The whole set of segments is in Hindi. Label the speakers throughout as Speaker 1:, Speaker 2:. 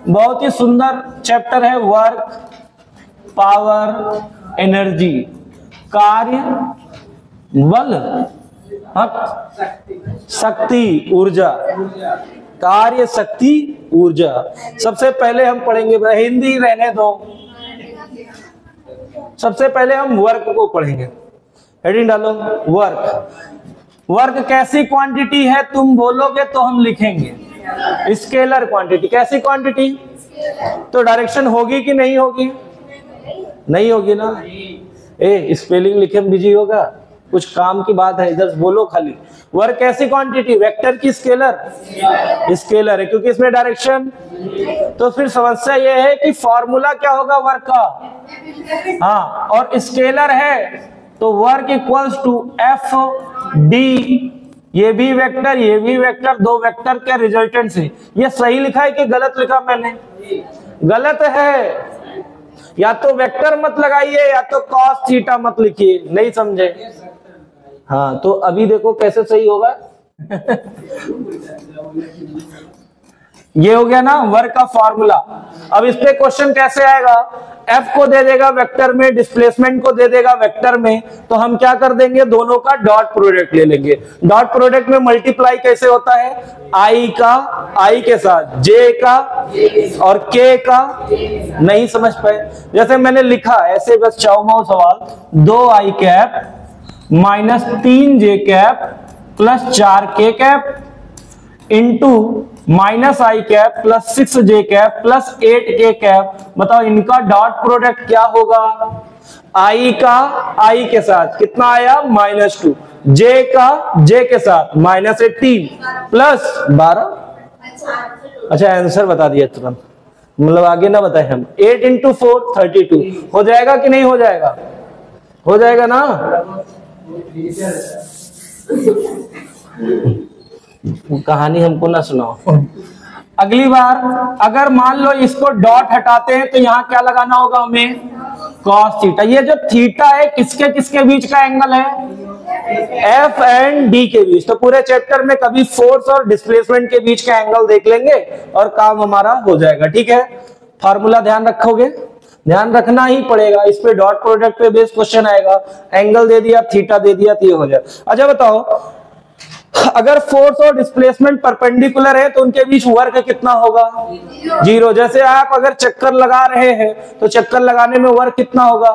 Speaker 1: बहुत ही सुंदर चैप्टर है वर्क, पावर, एनर्जी, कार्य, बल, शक्ति, ऊर्जा, कार्य, शक्ति, ऊर्जा। सबसे पहले हम पढ़ेंगे, हिंदी रहने दो, सबसे पहले हम वर्क को पढ़ेंगे। हेडिंग डालो वर्क। वर्क कैसी क्वांटिटी है तुम बोलोगे तो हम लिखेंगे स्केलर क्वांटिटी। कैसी क्वांटिटी? तो डायरेक्शन होगी कि नहीं होगी? नहीं होगी ना। स्पेलिंग लिखे में बिजी होगा, कुछ काम की बात है, इधर बोलो खाली। वर्क कैसी क्वांटिटी? वेक्टर की स्केलर? स्केलर है क्योंकि इसमें डायरेक्शन। तो फिर समस्या यह है कि फॉर्मूला क्या होगा वर्क का? हाँ, और स्केलर है तो work equals to F D. ये भी वेक्टर, ये भी वेक्टर, दो वेक्टर के रिजल्टेंट से। ये सही लिखा है कि गलत लिखा मैंने? गलत है। या तो वेक्टर मत लगाइए या तो कॉस थीटा मत लिखिए। नहीं समझे? हाँ, तो अभी देखो कैसे सही होगा। ये हो गया ना वर्क का फॉर्मूला। अब इस पे क्वेश्चन कैसे आएगा? एफ को दे देगा वेक्टर में, डिस्प्लेसमेंट को दे देगा वेक्टर में, तो हम क्या कर देंगे? दोनों का डॉट प्रोडक्ट ले लेंगे। डॉट प्रोडक्ट में मल्टीप्लाई कैसे होता है? आई का आई के साथ, जे का और के का। नहीं समझ पाए? जैसे मैंने लिखा ऐसे बस चाऊ सवाल, 2 आई कैप माइनस 3 जे कैप प्लस 4 के कैप इंटू माइनस आई कैप प्लस 6 जे कैप प्लस 8 के कैप। बताओ इनका डॉट प्रोडक्ट क्या होगा? आई का आई के साथ कितना आया? -2। जे का जे के साथ -18 प्लस 12। अच्छा, आंसर बता दिया तुरंत, मतलब आगे ना बताए हम। 8 इंटू 4 32 हो जाएगा कि नहीं हो जाएगा? हो जाएगा ना। कहानी हमको ना सुनाओ। अगली बार अगर मान लो इसको डॉट हटाते हैं तो यहां क्या लगाना होगा हमें? Cos theta. ये जो थीटा है किसके किसके बीच का एंगल है? एफ एंड डी के बीच। तो पूरे चैप्टर में कभी फोर्स और डिस्प्लेसमेंट के बीच का एंगल देख लेंगे और काम हमारा हो जाएगा। ठीक है, फार्मूला ध्यान रखोगे? ध्यान रखना ही पड़ेगा। इस पे डॉट प्रोडक्ट पे बेस क्वेश्चन आएगा। एंगल दे दिया, थीटा दे दिया, तो ये हो जाए। अच्छा बताओ, अगर फोर्स और डिस्प्लेसमेंट परपेंडिकुलर है तो उनके बीच वर्क कितना होगा? 0। जैसे आप अगर चक्कर लगा रहे हैं तो चक्कर लगाने में वर्क कितना होगा?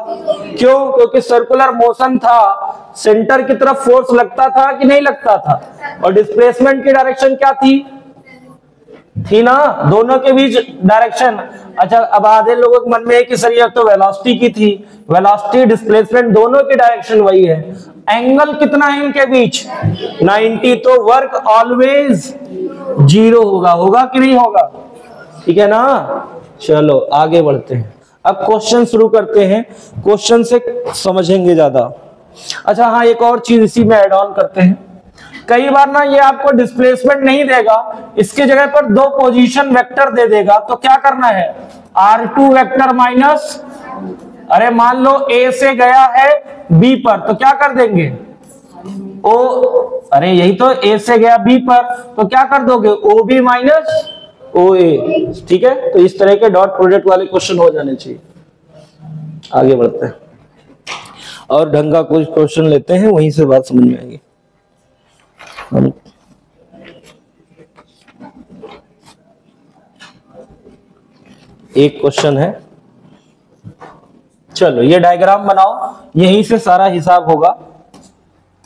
Speaker 1: क्यों? क्योंकि सर्कुलर मोशन था, सेंटर की तरफ फोर्स लगता था कि नहीं लगता था? और डिस्प्लेसमेंट की डायरेक्शन क्या थी ना, दोनों के बीच डायरेक्शन। अच्छा, अब आधे लोगों के मन में है कि सर ये तो वेलोसिटी की थी। वेलोसिटी डिस्प्लेसमेंट दोनों की डायरेक्शन वही है। एंगल कितना है इनके बीच? 90। तो वर्क ऑलवेज 0 होगा। होगा कि नहीं होगा? ठीक है ना। चलो आगे बढ़ते हैं। अब क्वेश्चन शुरू करते हैं, क्वेश्चन से समझेंगे ज्यादा। अच्छा हाँ, एक और चीज इसी में ऐड ऑन करते हैं। कई बार ना ये आपको डिस्प्लेसमेंट नहीं देगा, इसके जगह पर 2 पोजीशन वेक्टर दे देगा। तो क्या करना है? R2 वेक्टर माइनस, अरे मान लो A से गया है B पर, तो क्या कर देंगे? O, अरे यही तो A से गया B पर, तो क्या कर दोगे? OB minus OA। ठीक है, तो इस तरह के डॉट प्रोडक्ट वाले क्वेश्चन हो जाने चाहिए। आगे बढ़ते हैं और ढंग का कुछ क्वेश्चन लेते हैं, वहीं से बात समझ में आएगी। एक क्वेश्चन है, चलो ये डायग्राम बनाओ, यहीं से सारा हिसाब होगा,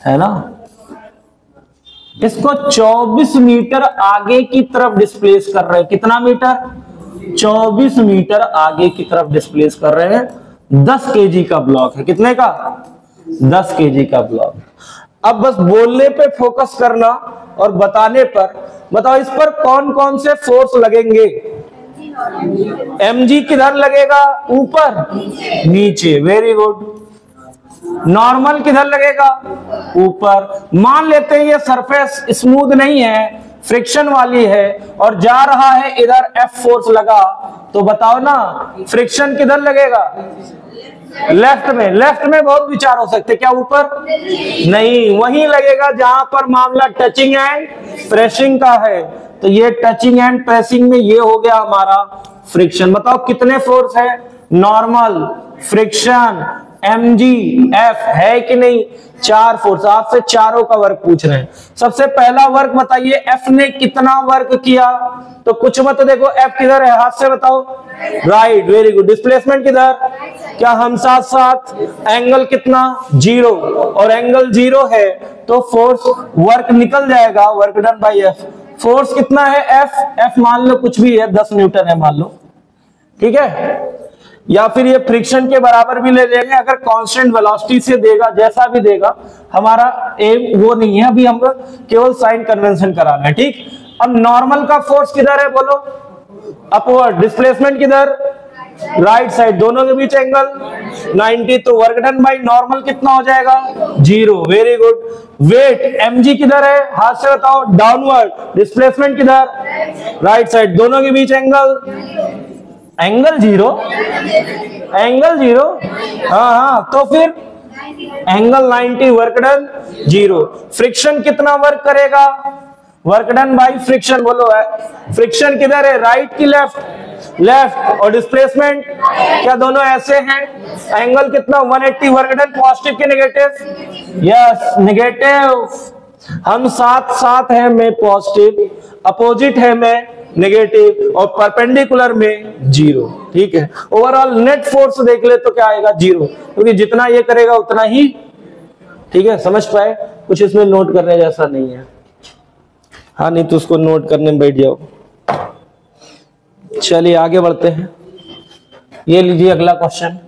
Speaker 1: है ना। इसको 24 मीटर आगे की तरफ डिस्प्लेस कर रहे हैं। कितना मीटर? 24 मीटर आगे की तरफ डिस्प्लेस कर रहे हैं। 10 केजी का ब्लॉक है। कितने का? 10 केजी का ब्लॉक। अब बस बोलने पे फोकस करना और बताने पर। बताओ इस पर कौन कौन से फोर्स लगेंगे? mg किधर लगेगा? ऊपर, नीचे। Very good. नॉर्मल किधर लगेगा? ऊपर। मान लेते हैं ये सरफेस स्मूथ नहीं है, फ्रिक्शन वाली है और जा रहा है इधर F फोर्स लगा, तो बताओ ना फ्रिक्शन किधर लगेगा? लेफ्ट में। लेफ्ट में बहुत विचार हो सकते, क्या ऊपर? नहीं, वहीं लगेगा जहां पर मामला टचिंग एंड प्रेसिंग का है। तो ये टचिंग एंड प्रेसिंग में ये हो गया हमारा फ्रिक्शन। बताओ कितने फोर्स है? नॉर्मल, फ्रिक्शन, mg, F है कि नहीं? 4 फोर्स। आपसे चारों का वर्क पूछ रहे हैं। सबसे पहला वर्क बताइए F ने कितना वर्क किया? तो कुछ मत देखो, F किधर है? हाथ से बताओ। Right, very good. डिस्प्लेसमेंट किधर? क्या हम साथ साथ? एंगल कितना? 0, और एंगल 0 है तो फोर्स वर्क निकल जाएगा, work done bye F। Force कितना है? F मान लो कुछ भी है, 10 न्यूटन है मान लो, ठीक है? या फिर ये फ्रिक्शन के बराबर भी ले लेंगे अगर कांस्टेंट वेलोसिटी से देगा, जैसा भी देगा। हमारा एम वो नहीं है, अभी हम केवल साइन कन्वेंशन कराना है, ठीक। अब नॉर्मल का फोर्स किधर है बोलो? अपवर्ड। डिस्प्लेसमेंट किधर? Right side. दोनों के बीच एंगल 90, तो वर्क डन बाय नॉर्मल कितना हो जाएगा? 0। Very good. वेट mg किधर है? हाथ से बताओ। डाउनवर्ड। डिस्प्लेसमेंट किधर? Right side. दोनों के बीच एंगल 0, एंगल 0। हाँ, तो फिर एंगल 90, वर्क डन 0। फ्रिक्शन कितना वर्क करेगा? Work done by friction. बोलो फ्रिक्शन किधर है? राइट की लेफ्ट? लेफ्ट। और डिस्प्लेसमेंट क्या दोनों ऐसे हैं? एंगल कितना? 180। वर्क डन पॉजिटिव के नेगेटिव? Yes, negative. हम साथ साथ है में पॉजिटिव, अपोजिट है में नेगेटिव, और परपेंडिकुलर में 0, ठीक है। ओवरऑल नेट फोर्स देख ले तो क्या आएगा? 0, क्योंकि जितना ये करेगा उतना ही, ठीक है। समझ पाए? कुछ इसमें नोट करने जैसा नहीं है। हाँ, नहीं तो उसको नोट करने में बैठ जाओ। चलिए आगे बढ़ते हैं। ये लीजिए अगला क्वेश्चन,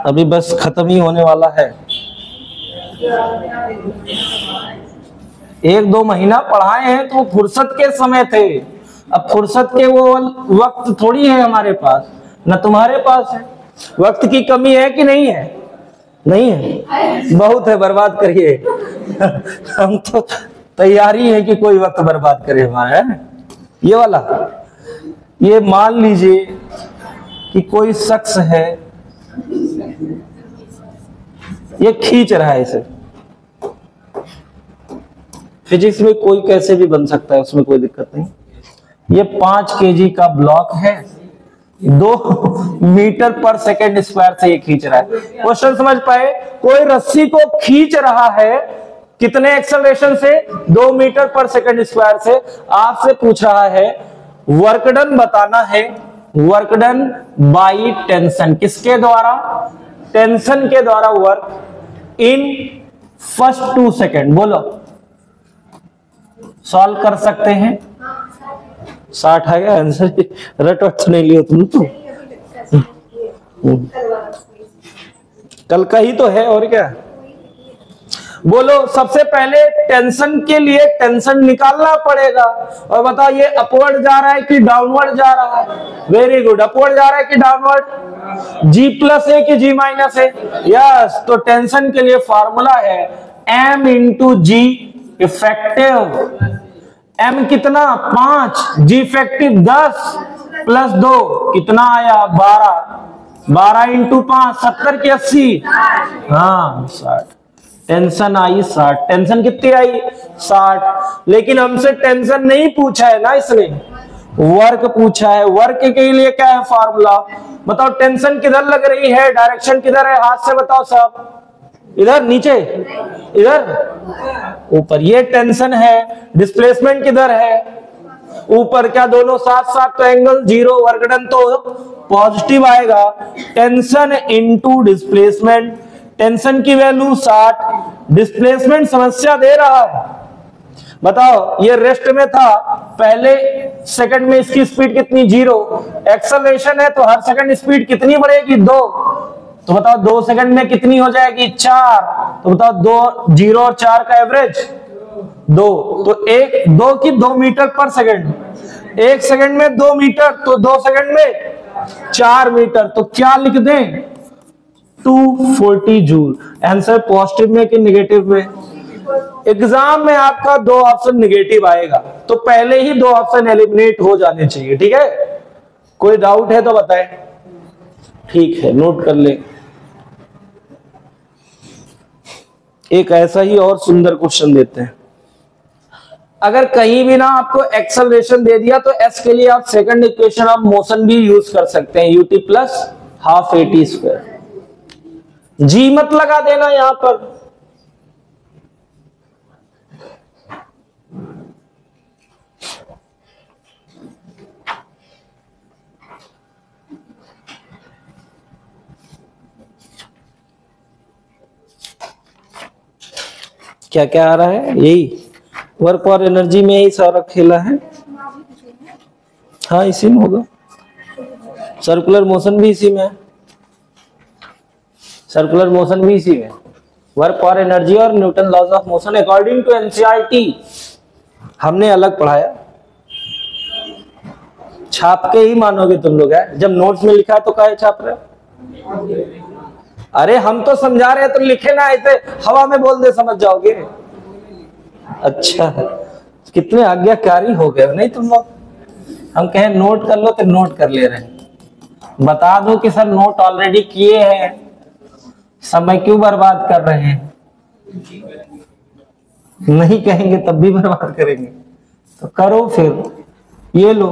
Speaker 1: अभी बस खत्म ही होने वाला है। 1-2 महीना पढ़ाए हैं तो फुर्सत के समय थे। अब फुर्सत के वो वक्त थोड़ी है हमारे पास, ना तुम्हारे पास है। वक्त की कमी है कि नहीं है? नहीं है, बहुत है। बर्बाद करिए। हम तो तैयारी है कि कोई वक्त बर्बाद करे हमारा। है ये वाला। ये मान लीजिए कि कोई शख्स है, ये खींच रहा है इसे। फिजिक्स में कोई कैसे भी बन सकता है, उसमें कोई दिक्कत नहीं। ये 5 kg का ब्लॉक है, 2 मीटर पर सेकेंड स्क्वायर से ये खींच रहा है। क्वेश्चन समझ पाए? कोई रस्सी को खींच रहा है कितने एक्सेलरेशन से? 2 मीटर पर सेकेंड स्क्वायर से। आपसे पूछ रहा है वर्क डन बताना है। वर्क डन बाई टेंशन, किसके द्वारा? टेंशन के द्वारा वर्क इन फर्स्ट 2 सेकेंड। बोलो, सॉल्व कर सकते हैं? 60 आ गया आंसर। रट वट नहीं लियो तुम तो। कल का ही तो है, और क्या। बोलो, सबसे पहले टेंशन के लिए टेंशन निकालना पड़ेगा। और बताओ ये अपवर्ड जा रहा है कि डाउनवर्ड जा रहा है? Very good. अपवर्ड जा रहा है कि डाउनवर्ड? G प्लस है कि G माइनस है? यस। तो टेंशन के लिए फॉर्मूला है M into G effective. M कितना? 5, G इफेक्टिव 10 प्लस 2 कितना आया? 12। 12 इंटू 5 70 की 80। हाँ 60। टेंशन आई 60। टेंशन कितनी आई? 60। लेकिन हमसे टेंशन नहीं पूछा है ना इसने, वर्क पूछा है। वर्क के लिए क्या है फॉर्मूला? बताओ टेंशन किधर लग रही है? डायरेक्शन किधर है? हाथ से बताओ सब। इधर? नीचे? इधर? ऊपर। ये टेंशन है। डिस्प्लेसमेंट किधर है? ऊपर। क्या दोनों साथ साथ? तो एंगल 0, वर्क डन तो पॉजिटिव आएगा। Tension into displacement. टेंशन की वैल्यू 60, डिस्प्लेसमेंट समस्या दे रहा है। बताओ ये रेस्ट में था, पहले सेकंड में इसकी स्पीड कितनी? 0। एक्सेलरेशन है तो हर सेकंड स्पीड कितनी बढ़ेगी? 2। तो बताओ 2 सेकंड में कितनी हो जाएगी? 4। तो बताओ 2, 0 और 4 का एवरेज 2। तो 2 की 2 मीटर पर सेकंड। 1 सेकंड में 2 मीटर, तो 2 सेकंड में 4 मीटर। तो क्या लिख दें? 240 जूल। आंसर पॉजिटिव में कि नेगेटिव में? एग्जाम में आपका 2 ऑप्शन नेगेटिव आएगा, तो पहले ही 2 ऑप्शन एलिमिनेट हो जाने चाहिए, ठीक है। कोई डाउट है तो बताएं। ठीक है, नोट कर ले। एक ऐसा ही और सुंदर क्वेश्चन देते हैं। अगर कहीं भी ना आपको एक्सेलरेशन दे दिया तो एस के लिए आप सेकंड इक्वेशन ऑफ मोशन भी यूज कर सकते हैं, u t plus half a t square. G मत लगा देना यहां पर। क्या क्या आ रहा है, यही वर्क और एनर्जी में यही सारा खेला है। हाँ इसी में होगा, सर्कुलर मोशन भी इसी में है, सर्कुलर मोशन भी इसी में, वर्क और एनर्जी और Newton laws of motion according to NCERT हमने अलग पढ़ाया। छाप के ही मानोगे तुम लोग है, जब नोट्स में लिखा है तो काहे छाप रहे? अरे हम तो समझा रहे हैं तो लिखे ना, ऐसे हवा में बोल दे समझ जाओगे। अच्छा कितने आज्ञाकारी हो गए नहीं तुम लोग। हम कहें नोट कर लो तो नोट कर ले रहे हैं। बता दो कि सर नोट ऑलरेडी किए हैं, समय क्यों बर्बाद कर रहे हैं? नहीं कहेंगे तब भी बर्बाद करेंगे, तो करो फिर। ये लो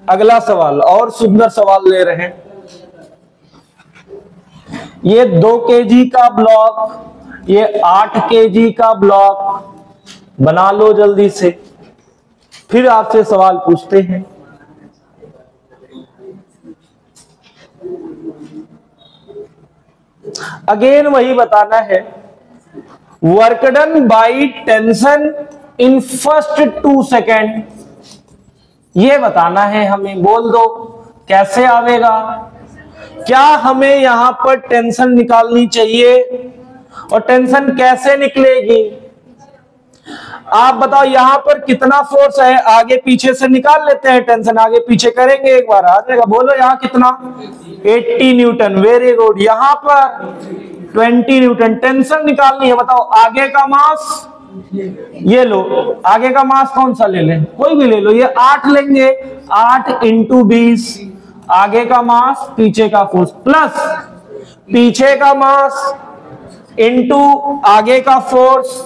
Speaker 1: अगला सवाल, और सुंदर सवाल ले रहे हैं। ये 2 केजी का ब्लॉक, ये 8 केजी का ब्लॉक बना लो जल्दी से, फिर आपसे सवाल पूछते हैं। अगेन वही बताना है, work done by tension in first 2 second, ये बताना है हमें। बोल दो कैसे आवेगा, क्या हमें यहां पर टेंशन निकालनी चाहिए और टेंशन कैसे निकलेगी? आप बताओ यहां पर कितना फोर्स है, आगे पीछे से निकाल लेते हैं, टेंशन आगे पीछे करेंगे, एक बार आ जाएगा। बोलो यहां कितना? 80 न्यूटन, वेरी गुड। यहां पर 20 न्यूटन टेंशन निकालनी है। बताओ आगे का मास, ये लो आगे का मास कौन सा ले लें, कोई भी ले लो, ये 8 लेंगे, 8 इंटू 20, आगे का मास पीछे का फोर्स प्लस पीछे का मास इंटू आगे का फोर्स।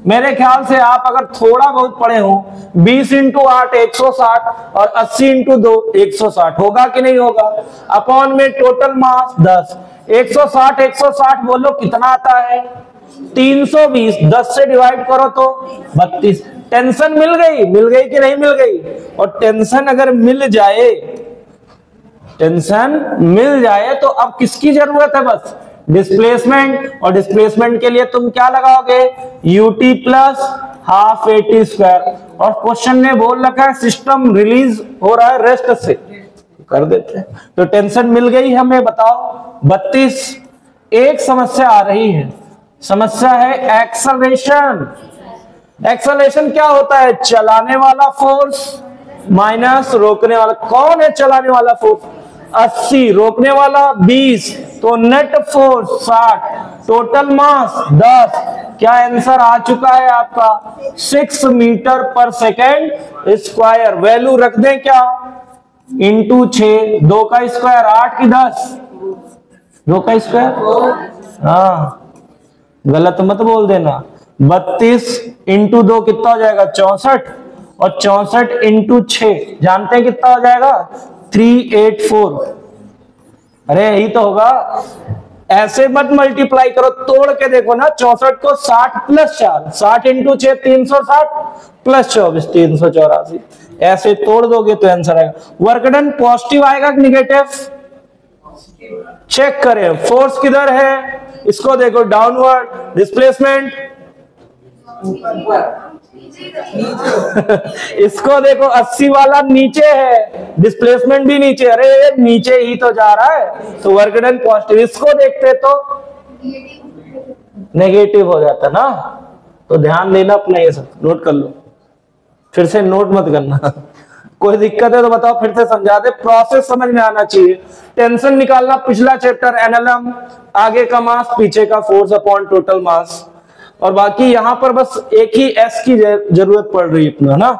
Speaker 1: मेरे ख्याल से आप अगर थोड़ा बहुत पढ़े हो, 20 इंटू 8 160 और 80 इंटू 2 160 होगा कि नहीं होगा? अपॉन में टोटल मास 10, 160 बोलो कितना आता है? 320। 10 से डिवाइड करो तो 32। टेंशन मिल गई कि नहीं मिल गई? और टेंशन अगर मिल जाए, टेंशन मिल जाए तो अब किसकी जरूरत है? बस डिस्प्लेसमेंट। और डिस्प्लेसमेंट के लिए तुम क्या लगाओगे? UT plus half a t square. और क्वेश्चन ने बोल रखा है सिस्टम रिलीज हो रहा है रेस्ट से, कर देते हैं। तो टेंशन मिल गई हमें, बताओ 32। एक समस्या आ रही है, समस्या है एक्सेलरेशन। एक्सेलरेशन क्या होता है? चलाने वाला फोर्स माइनस रोकने वाला। कौन है चलाने वाला फोर्स? 80, रोकने वाला 20, तो नेट फोर्स 60, टोटल मास 10। क्या आंसर आ चुका है आपका? 6 मीटर पर सेकेंड स्क्वायर। वैल्यू रख दें क्या? इंटू 6, 2 का स्क्वायर 8 की 10, 2 का स्क्वायर, हाँ गलत मत बोल देना। 32 इंटू 2 कितना हो जाएगा? 64, और 64 इंटू 6 जानते हैं कितना हो जाएगा? 384। अरे यही तो होगा, ऐसे मत मल्टीप्लाई करो, तोड़ के देखो ना। 64 को 60 प्लस 4, 60 इंटू 6 360 प्लस 24 384। ऐसे तोड़ दोगे तो आंसर आएगा। वर्क डन पॉजिटिव आएगा कि निगेटिव? चेक करें फोर्स किधर है, इसको देखो डाउनवर्ड। डिस्प्लेसमेंट इसको देखो 80 वाला नीचे है, डिस्प्लेसमेंट भी नीचे। अरे नीचे ही तो जा रहा है, तो वर्क डन पॉजिटिव। इसको देखते तो नेगेटिव हो जाता ना। तो ध्यान देना अपना, ये सब नोट कर लो, फिर से नोट मत करना। कोई दिक्कत है तो बताओ, फिर से समझा दे, प्रोसेस समझ में आना चाहिए। टेंशन निकालना पिछला चैप्टर एनएलएम, आगे का मास पीछे का फोर्स अपॉन टोटल मास। और बाकी यहां पर बस एक ही एस की जरूरत पड़ रही है अपना ना।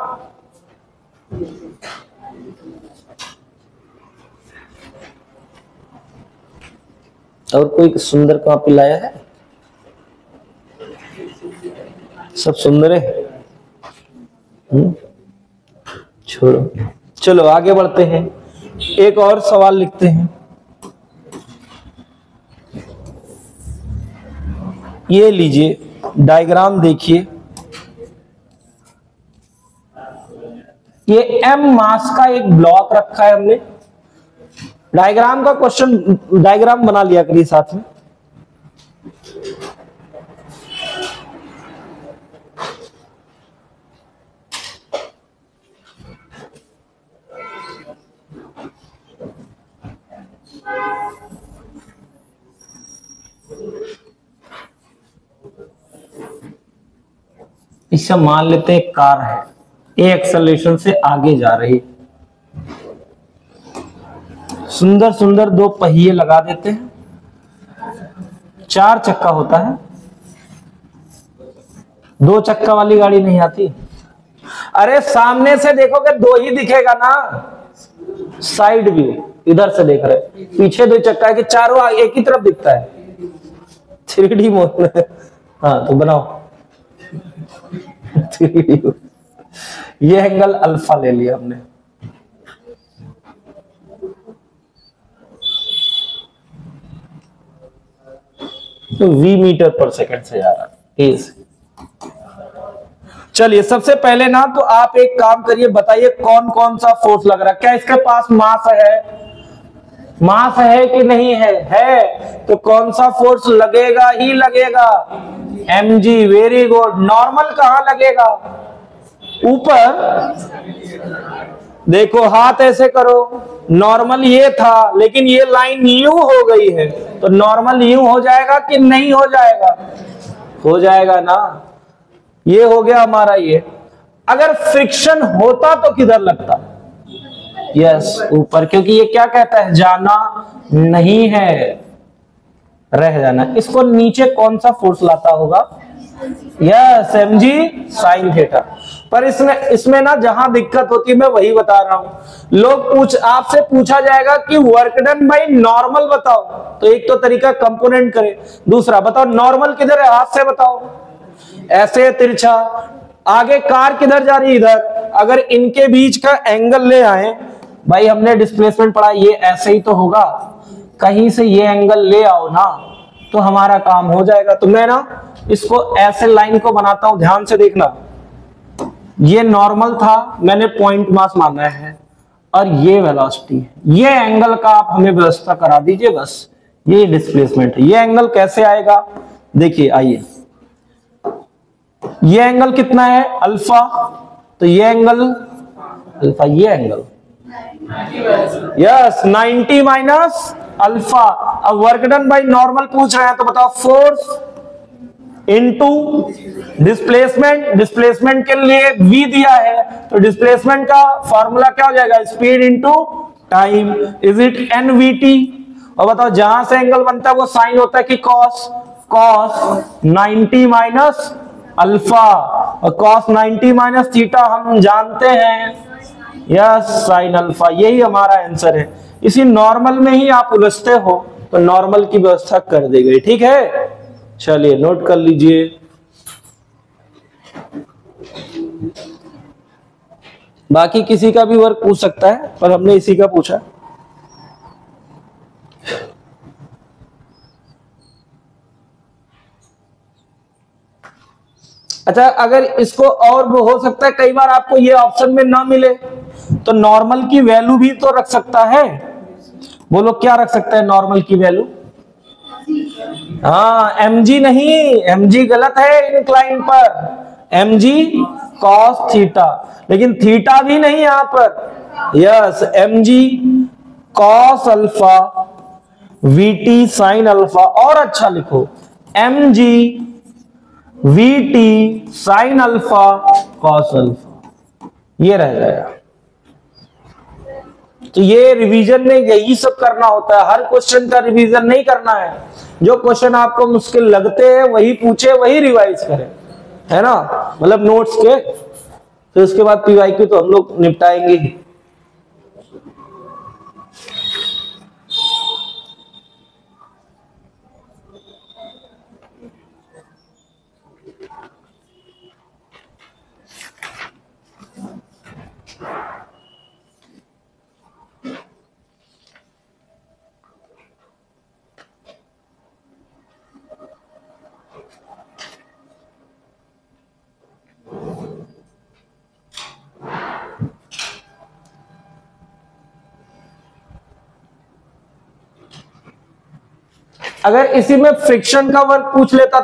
Speaker 1: और कोई सुंदर कॉपी लाया है? सब सुंदर है। छोड़ो, चलो आगे बढ़ते हैं, एक और सवाल लिखते हैं। ये लीजिए डायग्राम देखिए, ये m मास का एक ब्लॉक रखा है हमने। डायग्राम का क्वेश्चन, डायग्राम बना लिया करिए साथ में। इससे मान लेते हैं कार है, ए एक्सेलरेशन से आगे जा रही, सुंदर सुंदर दो पहिए लगा देते हैं, 4 चक्का होता है, 2 चक्का वाली गाड़ी नहीं आती। अरे सामने से देखोगे 2 ही दिखेगा ना, साइड व्यू इधर से देख रहे, पीछे 2 चक्का है कि चारों एक ही तरफ दिखता है, 3D मोड में। हाँ तो बनाओ 3D। ये एंगल अल्फा ले लिया हमने, तो v मीटर पर सेकंड से जा रहा है। चलिए सबसे पहले ना तो आप एक काम करिए, बताइए कौन कौन सा फोर्स लग रहा है। क्या इसके पास मास है, मास है कि नहीं है? है, तो कौन सा फोर्स लगेगा ही लगेगा, mg। Very good. नॉर्मल कहां लगेगा? ऊपर। देखो हाथ ऐसे करो, नॉर्मल ये था लेकिन ये लाइन यू हो गई है, तो नॉर्मल यू हो जाएगा कि नहीं हो जाएगा? हो जाएगा ना। ये हो गया हमारा ये। अगर फ्रिक्शन होता तो किधर लगता? यस ऊपर, क्योंकि ये क्या कहता है, जाना नहीं है, रह जाना। इसको नीचे कौन सा फोर्स लाता होगा? Yes mg sine theta. पर इसमें ना जहां दिक्कत होती है मैं वही बता रहा हूं। लोग आपसे पूछा जाएगा कि वर्क डन बाय नॉर्मल बताओ, तो एक तो तरीका कंपोनेंट करे, दूसरा बताओ नॉर्मल किधर है, हाथ से बताओ, ऐसे तिरछा। आगे कार किधर जा रही है? इधर। अगर इनके बीच का एंगल ले आए, भाई हमने डिस्प्लेसमेंट पढ़ा, ये ऐसे ही तो होगा, कहीं से ये एंगल ले आओ ना, तो हमारा काम हो जाएगा। तो मैं ना इसको ऐसे लाइन को बनाता हूं, ध्यान से देखना। ये नॉर्मल था, मैंने पॉइंट मास माना है, और ये वेलोसिटी है। ये एंगल का आप हमें व्यवस्था करा दीजिए बस। ये डिस्प्लेसमेंट है। ये एंगल कैसे आएगा? देखिए आइए, ये एंगल कितना है? अल्फा। तो ये एंगल अल्फा, ये एंगल यस 90 माइनस अल्फा। अब वर्क डन बाय नॉर्मल पूछ रहे हैं, तो बताओ फोर्स इनटू डिस्प्लेसमेंट। डिस्प्लेसमेंट के लिए v दिया है, तो डिस्प्लेसमेंट का फॉर्मूला क्या हो जाएगा? Speed into time. Is it nvt? और बताओ जहां से एंगल बनता है वो साइन होता है कि कॉस? कॉस 90 माइनस अल्फा, और कॉस 90 माइनस थीटा हम जानते हैं, यस साइन अल्फा। यही हमारा आंसर है। इसी नॉर्मल में ही आप उलझते हो, तो नॉर्मल की व्यवस्था कर दी गई। ठीक है, चलिए नोट कर लीजिए। बाकी किसी का भी वर्क पूछ सकता है, पर हमने इसी का पूछा। अच्छा, अगर इसको और वो हो सकता है, कई बार आपको ये ऑप्शन में ना मिले, तो नॉर्मल की वैल्यू भी तो रख सकता है। बोलो क्या रख सकता है नॉर्मल की वैल्यू? हाँ mg नहीं, mg गलत है इंक्लाइन पर, mg cos थीटा, लेकिन थीटा भी नहीं यहां पर। Yes mg cos alpha vt sin alpha, और अच्छा लिखो mg vt sin alpha cos alpha, ये रह जाएगा। तो ये रिवीजन में यही सब करना होता है, हर क्वेश्चन का रिवीजन नहीं करना है। जो क्वेश्चन आपको मुश्किल लगते हैं वही पूछे, वही रिवाइज करें, है ना, मतलब नोट्स के। तो उसके बाद पीवाईक्यू तो हम लोग निपटाएंगे ही। अगर इसी में फ्रिक्शन का वर्क पूछ लेता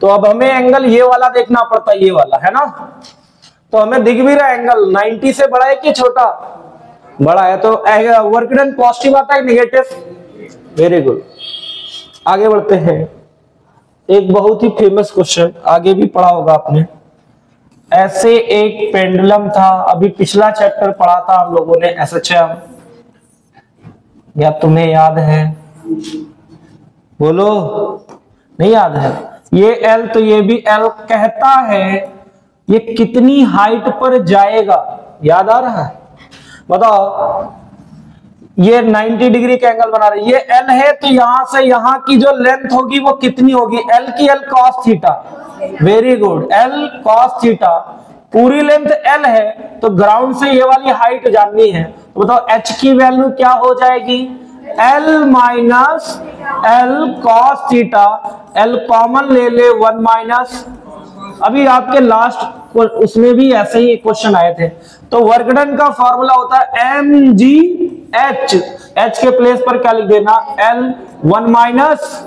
Speaker 1: तो अब हमें एंगल ये वाला देखना पड़ता, ये वाला है ना। तो हमें दिख भी रहा एंगल 90 से बड़ा है कि छोटा, बड़ा है, तो वर्क डन पॉजिटिव आता है नेगेटिव। वेरी गुड, आगे बढ़ते हैं। एक बहुत ही फेमस क्वेश्चन, आगे भी पढ़ा होगा आपने। ऐसे एक पेंडुलम था, अभी पिछला चैप्टर पढ़ा था हम लोगों ने एसएचएम, या तुम्हें याद है? बोलो, नहीं याद है? ये एल, तो ये भी एल कहता है ये कितनी हाइट पर जाएगा, याद आ रहा है? बताओ, ये 90 डिग्री का एंगल बना रही है, ये एल है, तो यहां से यहां की जो लेंथ होगी वो कितनी होगी? एल की L cos theta. Very good, L cos theta, पूरी लेंथ एल है, तो ग्राउंड से ये वाली हाइट जाननी है। तो बताओ एच की वैल्यू क्या हो जाएगी? L minus L cos theta, L common ले ले, 1 माइनस, अभी आपके लास्ट उसमें भी ऐसे ही क्वेश्चन आए थे। तो वर्क डन का फॉर्मूला होता है एम जी एच, एच के प्लेस पर क्या लिख देना? L 1 minus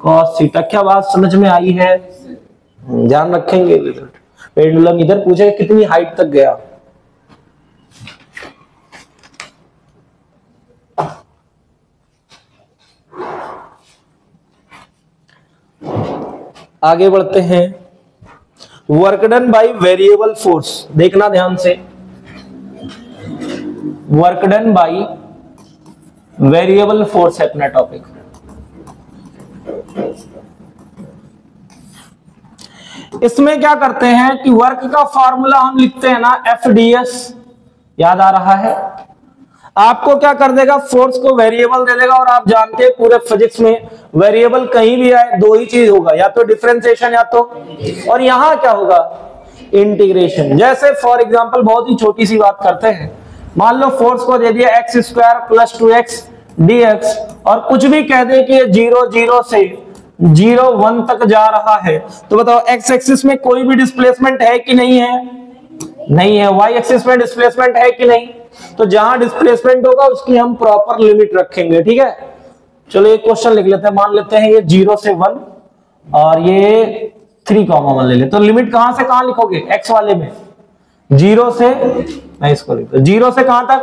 Speaker 1: cos theta. क्या बात समझ में आई है? ध्यान रखेंगे। पेंडुलम इधर पूछेगा कितनी हाइट तक गया। आगे बढ़ते हैं। Work done by variable force, देखना ध्यान से। Work done by variable force है अपना टॉपिक। इसमें क्या करते हैं कि वर्क का फॉर्मूला हम लिखते हैं ना एफडीएस, याद आ रहा है? आपको क्या कर देगा? फोर्स को वेरिएबल दे देगा, और आप जानते हैं पूरे फिजिक्स में वेरिएबल कहीं भी आए दो ही चीज होगा, या तो डिफरेंशिएशन या तो, और यहां क्या होगा? इंटीग्रेशन। जैसे फॉर एग्जांपल बहुत ही छोटी सी बात करते हैं, मान लो फोर्स को दे दिया x square plus 2x dx, और कुछ भी कह दे कि ये 0 0 से 0 1 तक जा रहा है, तो बताओ एक्स एक्सिस में कोई भी डिस्प्लेसमेंट है कि नहीं है? नहीं है। वाई एक्सिस में डिस्प्लेसमेंट है कि नहीं? तो जहां डिस्प्लेसमेंट होगा उसकी हम प्रॉपर लिमिट रखेंगे, ठीक है? चलो एक क्वेश्चन लिख लेते हैं, मान लेते हैं ये 0 से 1 और ये 3,1 ले लेते, तो लिमिट कहां से कहां लिखोगे? एक्स वाले में 0 से, मैं इसको लिखता हूं 0 से कहां तक?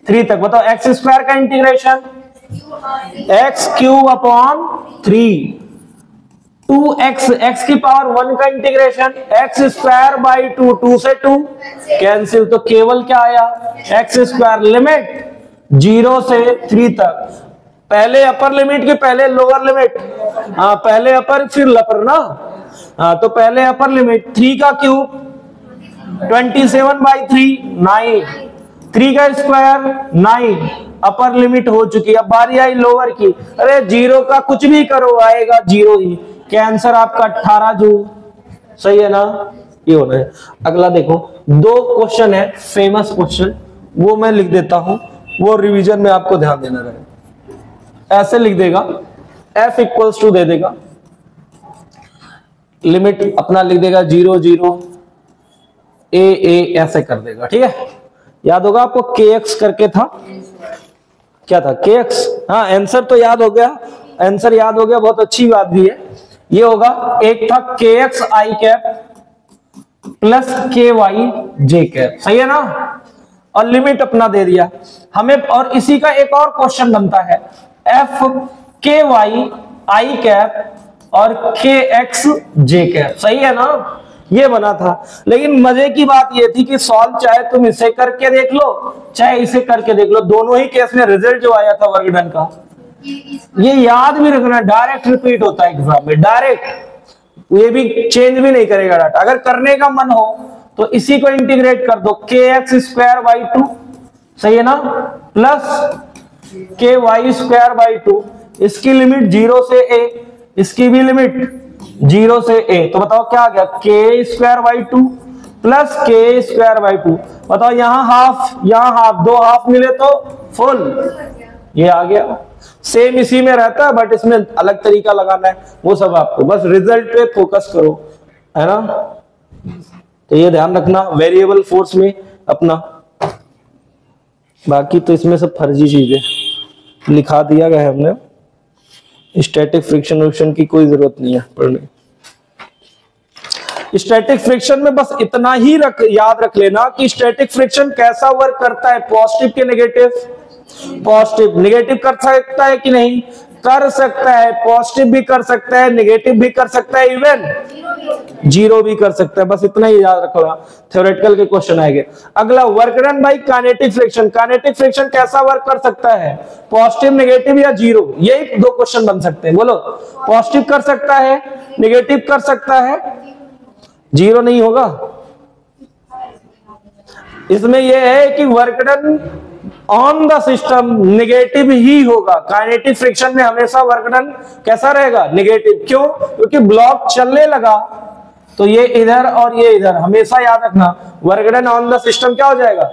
Speaker 1: 3 तक। बताओ एक्स स्क्वायर का integration x cube upon 3, 2x, x की पावर 1 का इंटीग्रेशन एक्स स्क्वायर बाई 2, 2 से 2 कैंसिल, तो केवल क्या आया? X square. लिमिट 0 से 3 तक, पहले अपर लिमिट की पहले लोअर लिमिट, हाँ पहले अपर फिर लोअर ना, हाँ तो पहले अपर लिमिट 3 का क्यूब 27 बाई 3 9, 3 का स्क्वायर 9, अपर लिमिट हो चुकी। अब बारी आई लोअर की, अरे 0 का कुछ भी करो आएगा 0 ही, क्या आंसर आपका 18 जूल, सही है ना? ये होना है। अगला देखो, दो क्वेश्चन है फेमस क्वेश्चन, वो मैं लिख देता हूं, वो रिवीजन में आपको ध्यान देना रहेगा। ऐसे लिख देगा, F इक्वल्स टू दे देगा, लिमिट अपना लिख देगा 0 0 a ऐसे कर देगा, ठीक है? याद होगा आपको kx करके था, क्या था? kx, हाँ आंसर तो याद हो गया, आंसर याद हो गया, बहुत अच्छी बात भी है। ये होगा, एक था kx i cap plus ky j cap, सही है ना? और लिमिट अपना दे दिया हमें, और इसी का एक और क्वेश्चन बनता है, f ky i कैप और kx j कैप, सही है ना? ये बना था। लेकिन मजे की बात ये थी कि सॉल्व चाहे तुम इसे करके देख लो चाहे इसे करके देख लो, दोनों ही केस में रिजल्ट जो आया था वर्क डन का, ये याद भी रखना, डायरेक्ट रिपीट होता है एग्जाम में, डायरेक्ट, ये भी चेंज भी नहीं करेगा डाटा। अगर करने का मन हो तो इसी को इंटीग्रेट कर दो, kx स्क्वायर बाई 2, सही है ना, प्लस ky स्क्वायर बाई 2, इसकी लिमिट 0 से a, इसकी भी लिमिट 0 से a, तो बताओ क्या आ गया? k square by 2 plus k square by 2, बताओ यहाँ हाफ यहाँ हाफ, दो हाफ मिले तो फुल, ये आ गया। सेम इसी में रहता है बट इसमें अलग तरीका लगाना है, वो सब आपको बस रिजल्ट पे फोकस करो, है ना? तो ये ध्यान रखना वेरिएबल फोर्स में अपना, बाकी तो इसमें सब फर्जी चीजें लिखा दिया गया है हमने। स्टैटिक फ्रिक्शन की कोई जरूरत नहीं है पढ़ने। स्टैटिक फ्रिक्शन में बस इतना ही याद रख लेना कि स्टैटिक फ्रिक्शन कैसा वर्क करता है, पॉजिटिव के नेगेटिव, पॉजिटिव नेगेटिव कर सकता है कि नहीं, कर सकता है, पॉजिटिव भी कर सकता है, नेगेटिव भी कर सकता है, इवन जीरो भी कर सकता है। बस इतना ही याद रखना, थ्योरेटिकल के क्वेश्चन आएंगे। अगला work done bye kinetic friction. Kinetic friction कैसा वर्क कर सकता है, पॉजिटिव, नेगेटिव या जीरो, यही दो क्वेश्चन बन सकते हैं। बोलो, पॉजिटिव कर सकता है, नेगेटिव कर सकता है, जीरो नहीं होगा। इसमें यह है कि work done on the system negative ही होगा। काइनेटिक फ्रिक्शन में हमेशा वर्क डन कैसा रहेगा, नेगेटिव। क्यों? क्योंकि ब्लॉक चलने लगा तो ये इधर और ये इधर, हमेशा याद रखना work done on the system क्या हो जाएगा,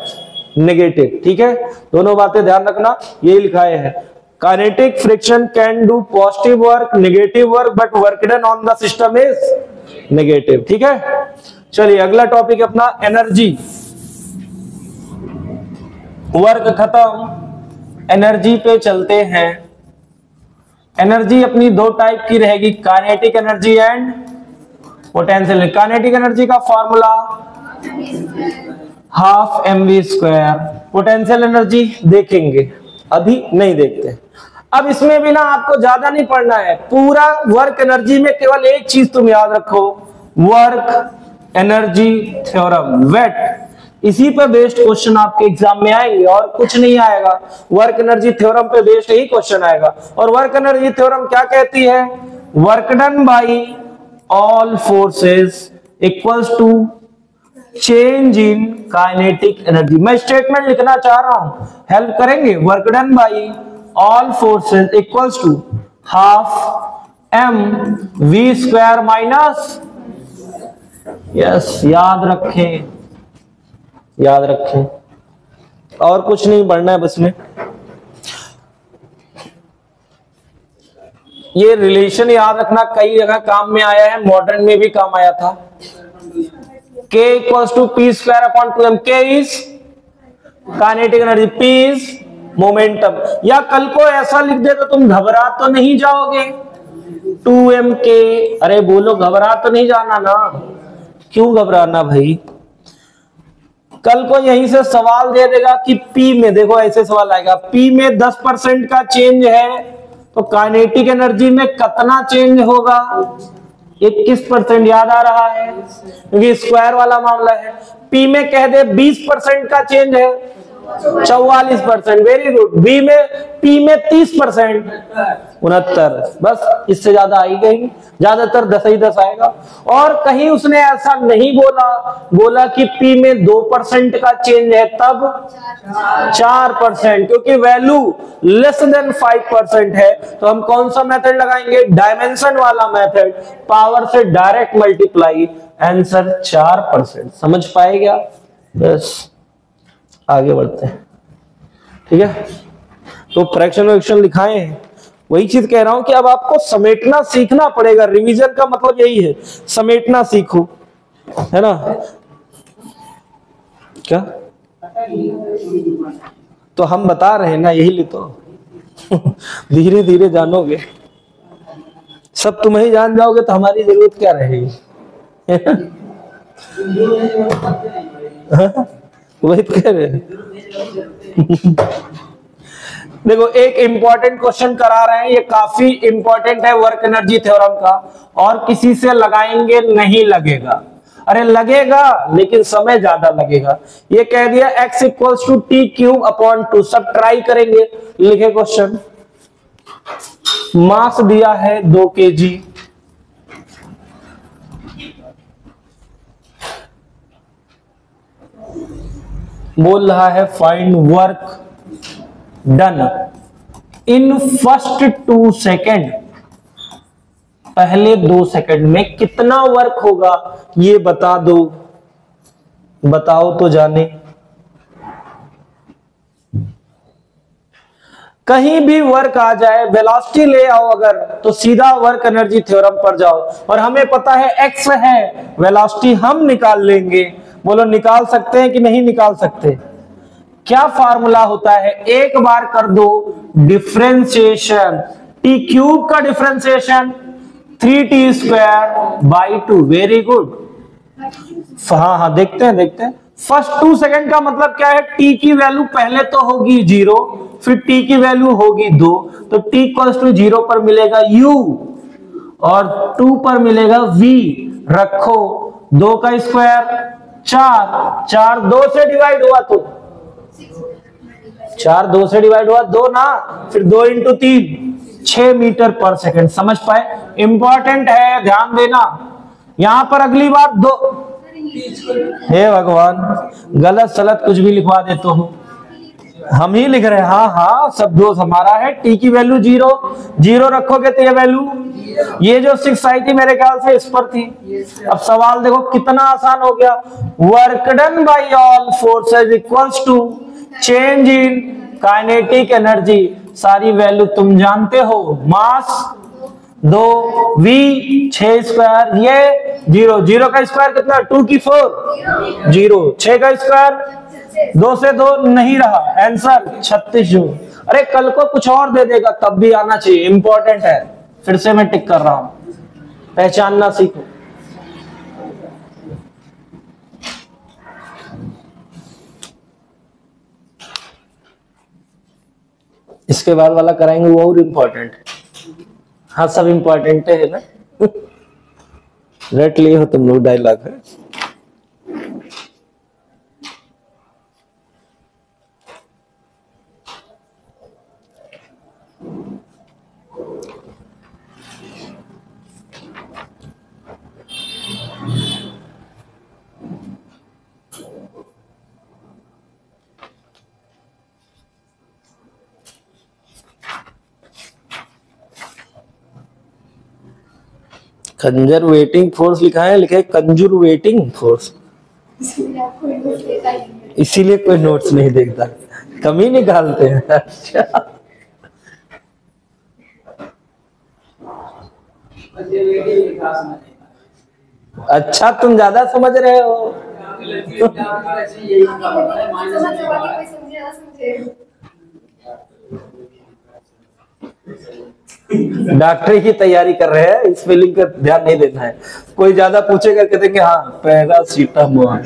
Speaker 1: नेगेटिव। ठीक है, दोनों बातें ध्यान रखना, ये लिखाए है। Kinetic friction can do positive work, negative work, but work done on the system is negative. ठीक है, चलिए अगला टॉपिक अपना एनर्जी। वर्क खत्म, एनर्जी पे चलते हैं। एनर्जी अपनी दो टाइप की रहेगी, kinetic energy and potential. Kinetic energy का formula half mv²। Potential energy देखेंगे, अभी नहीं देखते। अब इसमें भी ना आपको ज्यादा नहीं पढ़ना है, पूरा वर्क एनर्जी में केवल एक चीज तुम याद रखो, वर्क एनर्जी थ्योरम, वेट। इसी पे बेस्ड क्वेश्चन आपके एग्जाम में आएंगे और कुछ नहीं आएगा। वर्क एनर्जी थ्योरम पे बेस्ड ही क्वेश्चन आएगा। और वर्क एनर्जी थ्योरम क्या कहती है, work done by all forces equals to change in kinetic energy. मैं स्टेटमेंट लिखना चाह रहा हूं, हेल्प करेंगे। Work done by all forces equals to half mv² minus, yes, याद रखें, याद रखें, और कुछ नहीं पढ़ना है बस में। ये रिलेशन याद रखना, कई जगह काम में आया है, मॉडर्न में भी काम आया था। K equals to p²/2m। K is kinetic energy, P is momentum. या कल को ऐसा लिख दे तो तुम घबरा तो नहीं जाओगे, 2mk। अरे बोलो, घबरा तो नहीं जाना ना, क्यों घबराना भाई। कल को यहीं से सवाल दे देगा कि P में, देखो ऐसे सवाल आएगा, P में 10% का चेंज है तो काइनेटिक एनर्जी में कितना चेंज होगा, 21%। याद आ रहा है, क्योंकि स्क्वायर वाला मामला है। P में कह दे 20% का चेंज है, 44%। Very good. P में 30%, 69। बस इससे ज्यादा आएगा ही, ज्यादातर 10 ही 10 आएगा। और कहीं उसने ऐसा नहीं बोला कि P में 2% का चेंज है, तब 4%, क्योंकि वैल्यू लेस देन 5% है। तो हम कौन सा मेथड लगाएंगे, डायमेंशन वाला मेथड, पावर से डायरेक्ट मल्टीप्लाई, आंसर 4%। समझ पाए क्या? बस आगे बढ़ते हैं। ठीक है, तो फ्रैक्शन फ्रैक्शन लिखाए हैं, वही चीज कह रहा हूं कि अब आपको समेटना सीखना पड़ेगा। रिवीजन का मतलब यही है, समेटना सीखो, है ना। क्या तो हम बता रहे हैं ना, यही ले तो धीरे धीरे जानोगे, सब तुम ही जान जाओगे तो हमारी जरूरत क्या रहेगी। वही तो कह रहे देखो, एक इंपॉर्टेंट क्वेश्चन करा रहे हैं, ये काफी इंपॉर्टेंट है वर्क एनर्जी थ्योरम का, और किसी से लगाएंगे नहीं लगेगा। अरे लगेगा लेकिन समय ज्यादा लगेगा। ये कह दिया x इक्वल्स टू t³/2। सब ट्राई करेंगे, लिखे क्वेश्चन। मास दिया है 2 kg, बोल रहा है find work done in first 2 second. पहले 2 सेकंड में कितना वर्क होगा ये बता दो, बताओ तो जाने। कहीं भी वर्क आ जाए, वेलोसिटी ले आओ अगर, तो सीधा वर्क एनर्जी थ्योरम पर जाओ। और हमें पता है एक्स है, वेलोसिटी हम निकाल लेंगे। बोलो निकाल सकते हैं कि नहीं निकाल सकते? क्या फार्मूला होता है, एक बार कर दो डिफरेंशिएशन टी क्यूब का डिफरेंशिएशन 3t²/2। Very good. हाँ, देखते हैं। फर्स्ट 2 सेकंड का मतलब क्या है, t की वैल्यू पहले तो होगी 0, फिर t की वैल्यू होगी 2, तो t इक्वल्स टू 0 पर मिलेगा u और 2 पर मिलेगा v। रखो 2 का स्क्वायर 4, 2 से डिवाइड हुआ तो 4 2 से डिवाइड हुआ 2 ना, फिर 2 इंटू 3 6 मीटर पर सेकंड। समझ पाए? इंपॉर्टेंट है, ध्यान देना। यहां पर अगली बार 2, हे भगवान, गलत सलत कुछ भी लिखवा देते हो। हम ही लिख रहे हैं। हाँ, सब दोष हमारा है। टी की वैल्यू 0 रखोगे तो ये वैल्यू, ये जो 6 आई थी मेरे ख्याल से इस पर थी। अब सवाल देखो कितना आसान हो गया। Work done by all forces equals to change in kinetic energy. सारी वैल्यू तुम जानते हो। मास 2, v 6 स्क्वायर, ये 0 का स्क्वायर कितना, 2 की 4 0, 6 का स्क्वायर 2 से 2 नहीं रहा, आंसर 36 जूल। अरे कल को कुछ और दे देगा तब भी आना चाहिए, इंपॉर्टेंट है। फिर से मैं टिक कर रहा हूं, पहचानना सीखो। इसके बाद वाला कराएंगे वो और इम्पोर्टेंट है। हाँ, सब इम्पोर्टेंट है ना। रट लिए हो तुम लोग डायलॉग है। कंजर्वेटिंग फोर्स लिखा है, लिखा है कंजर्वेटिंग फोर्स, इसीलिए कोई नोट्स नहीं देखता, कमी निकालते हैं। अच्छा, तुम ज्यादा समझ रहे हो। डॉक्टरी की तैयारी कर रहे हैं, इस फीलिंग का ध्यान नहीं देना है। कोई ज्यादा पूछेगा कह देंगे हाँ पैरासीटामोल।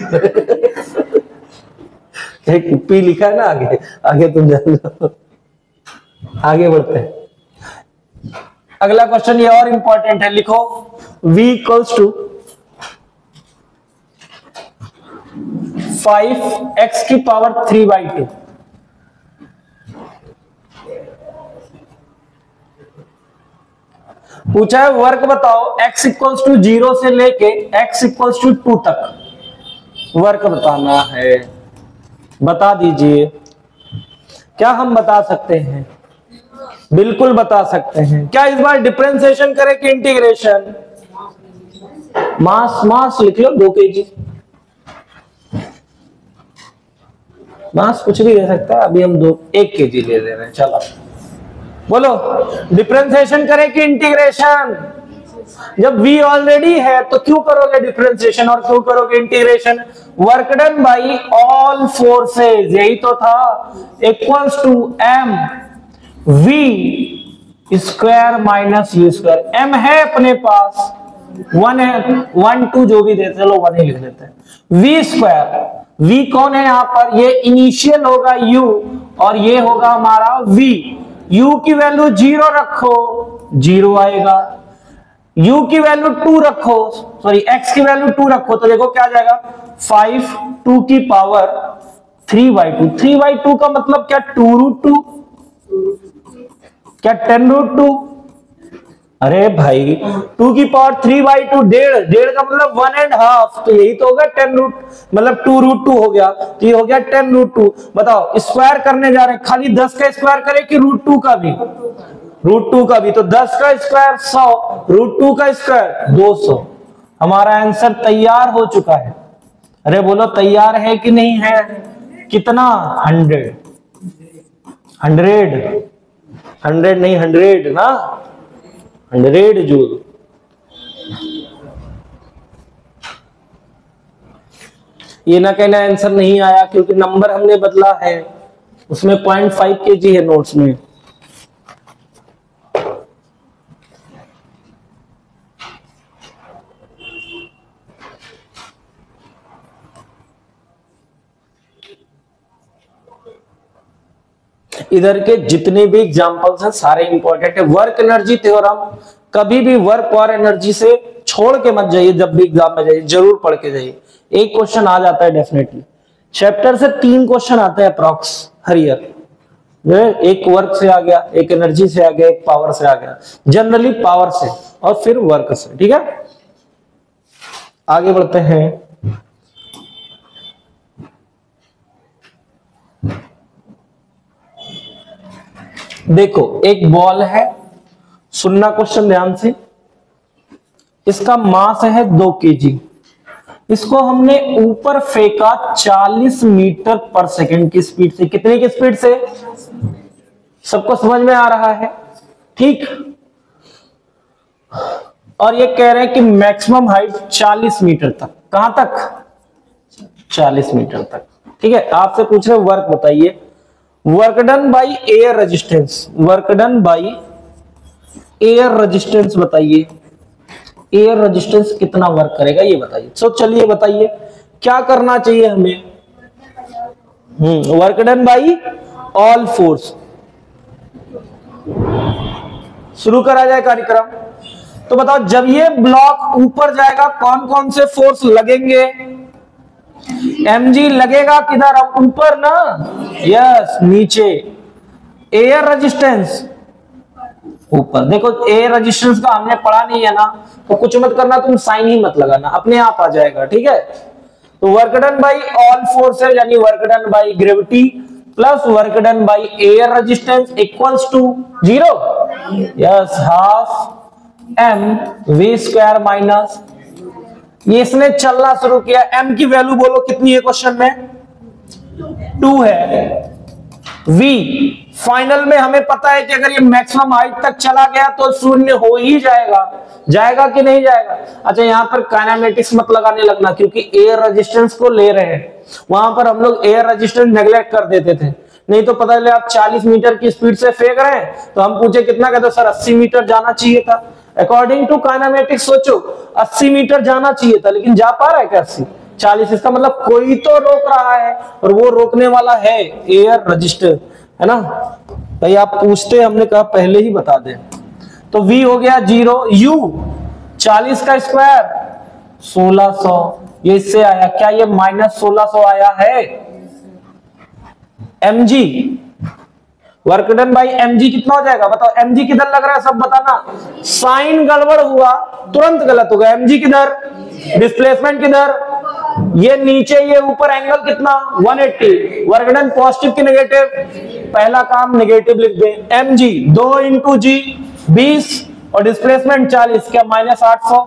Speaker 1: एक पी लिखा है ना आगे तुम जान लो। आगे बढ़ते हैं। अगला क्वेश्चन ये और इंपॉर्टेंट है, लिखो v इक्वल्स टू 5x की पावर 3/2। पूछा है वर्क बताओ x इक्वल्स टू 0 से लेके x इक्वल्स टू 2 तक वर्क बताना है। बता दीजिए। क्या हम बता सकते हैं? बिल्कुल बता सकते हैं। क्या इस बार डिफरेंशिएशन करें कि इंटीग्रेशन? मास लिख लो 2 kg। मास कुछ भी ले सकता है, अभी हम 1 kg ले रहे हैं। चलो बोलो, डिफरेंशिएशन करें कि इंटीग्रेशन? जब v ऑलरेडी है तो क्यों करोगे डिफरेंशिएशन और क्यों करोगे integration? Work done by all forces, यही तो था, equals to m v square minus u square. m है अपने पास, 1 है, 1 2 जो भी देते, चलो 1 ही लिख देते हैं। v स्क्वायर, v कौन है यहां पर? ये इनिशियल होगा u और ये होगा हमारा v। u की वैल्यू 0 रखो, 0 आएगा। u की वैल्यू 2 रखो, सॉरी x की वैल्यू 2 रखो, तो देखो क्या आ जाएगा, 5 2 की पावर 3/2। 3/2 का मतलब क्या? 2√2, क्या 10√2? अरे भाई 2 की पावर 3/2, डेढ़ का मतलब 1.5, तो यही तो होगा 10√, मतलब 2√2 हो गया, तो ये हो गया 10√2। बताओ स्क्वायर करने जा रहे हैं, खाली 10 का स्क्वायर करें कि √2 का भी? √2 का भी, तो 10 का स्क्वायर 100, √2 का स्क्वायर 200। हमारा आंसर तैयार हो चुका है। अरे बोलो तैयार है कि नहीं है? कितना? 100 नहीं 100 ना, 100 जूल। ये ना कहना आंसर नहीं आया क्योंकि नंबर हमने बदला है, उसमें 0.5 kg है नोट्स में। इधर के जितने भी एग्जांपल्स हैं सारे इंपॉर्टेंट है। वर्क एनर्जी थ्योरम कभी भी वर्क और एनर्जी से छोड़ के मत जाइए, जब भी एग्जाम में जाइए जरूर पढ़ के जाइए, एक क्वेश्चन आ जाता है डेफिनेटली। चैप्टर से 3 क्वेश्चन आते हैं अप्रॉक्स हर ईयर, एक वर्क से आ गया, एक एनर्जी से आ गया, एक पावर से आ गया, जनरली पावर से और फिर वर्क से। ठीक है, आगे बढ़ते हैं। देखो एक बॉल है, सुनना क्वेश्चन ध्यान से, इसका मास है 2 kg, इसको हमने ऊपर फेंका 40 मीटर पर सेकंड की स्पीड से। कितने की स्पीड से? सबको समझ में आ रहा है? ठीक। और ये कह रहे हैं कि मैक्सिमम हाइट 40 मीटर तक। कहां तक? 40 मीटर तक। ठीक है, आपसे पूछ रहे वर्क बताइए, work done by air resistance, work done by air resistance बताइए, एयर रेजिस्टेंस कितना वर्क करेगा ये बताइए। तो चलिए बताइए क्या करना चाहिए हमें। Work done by all force, शुरू करा जाए कार्यक्रम। तो बताओ जब ये ब्लॉक ऊपर जाएगा कौन कौन से फोर्स लगेंगे? mg लगेगा किधर? अब ऊपर ना, यस नीचे। एयर रेजिस्टेंस ऊपर। देखो एयर रेजिस्टेंस का हमने पढ़ा नहीं है ना, तो कुछ मत करना, तुम साइन ही मत लगाना, अपने आप आ जाएगा। ठीक है, तो work done by all force है, यानी work done by gravity plus work done by air resistance equals to 0। Yes, half m v square minus, ये इसने चलना शुरू किया। m की वैल्यू बोलो कितनी है क्वेश्चन में? 2 है। v फाइनल में हमें पता है कि अगर ये मैक्सिमम हाइट तक चला गया तो 0 हो ही जाएगा। जाएगा कि नहीं जाएगा? अच्छा, यहां पर काइनेमेटिक्स मत लगाने लगना, क्योंकि एयर रेजिस्टेंस को ले रहे हैं। वहां पर हम लोग एयर रेजिस्टेंस नेग्लेक्ट कर देते थे, नहीं तो पता चले आप 40 मीटर की स्पीड से फेंक रहे हैं तो हम पूछे कितना, कहते सर 80 मीटर जाना चाहिए था। अकॉर्डिंग टू काइनेमेटिक्स सोचो 80 मीटर जाना चाहिए था, लेकिन जा पा रहा है क्या 80? 40। इसका मतलब कोई तो रोक रहा है, और वो रोकने वाला है एयर रेजिस्टेंस, है ना भाई? आप पूछते, हमने कहा पहले ही बता दें। तो v हो गया 0, u 40 का स्क्वायर 1600, ये इससे आया क्या? ये माइनस 1600 आया है। mg work done by mg कितना हो जाएगा बताओ? mg किधर लग रहा है सब बताना। साइन गड़बड़ हुआ तुरंत गलत होगा। mg किधर? डिस्प्लेसमेंट किधर? ये नीचे, ये ऊपर, एंगल कितना? 180। वर्क डन पॉजिटिव की नेगेटिव? पहला काम नेगेटिव लिख दें। mg 2 इंटू जी 20 और डिस्प्लेसमेंट 40, क्या minus 800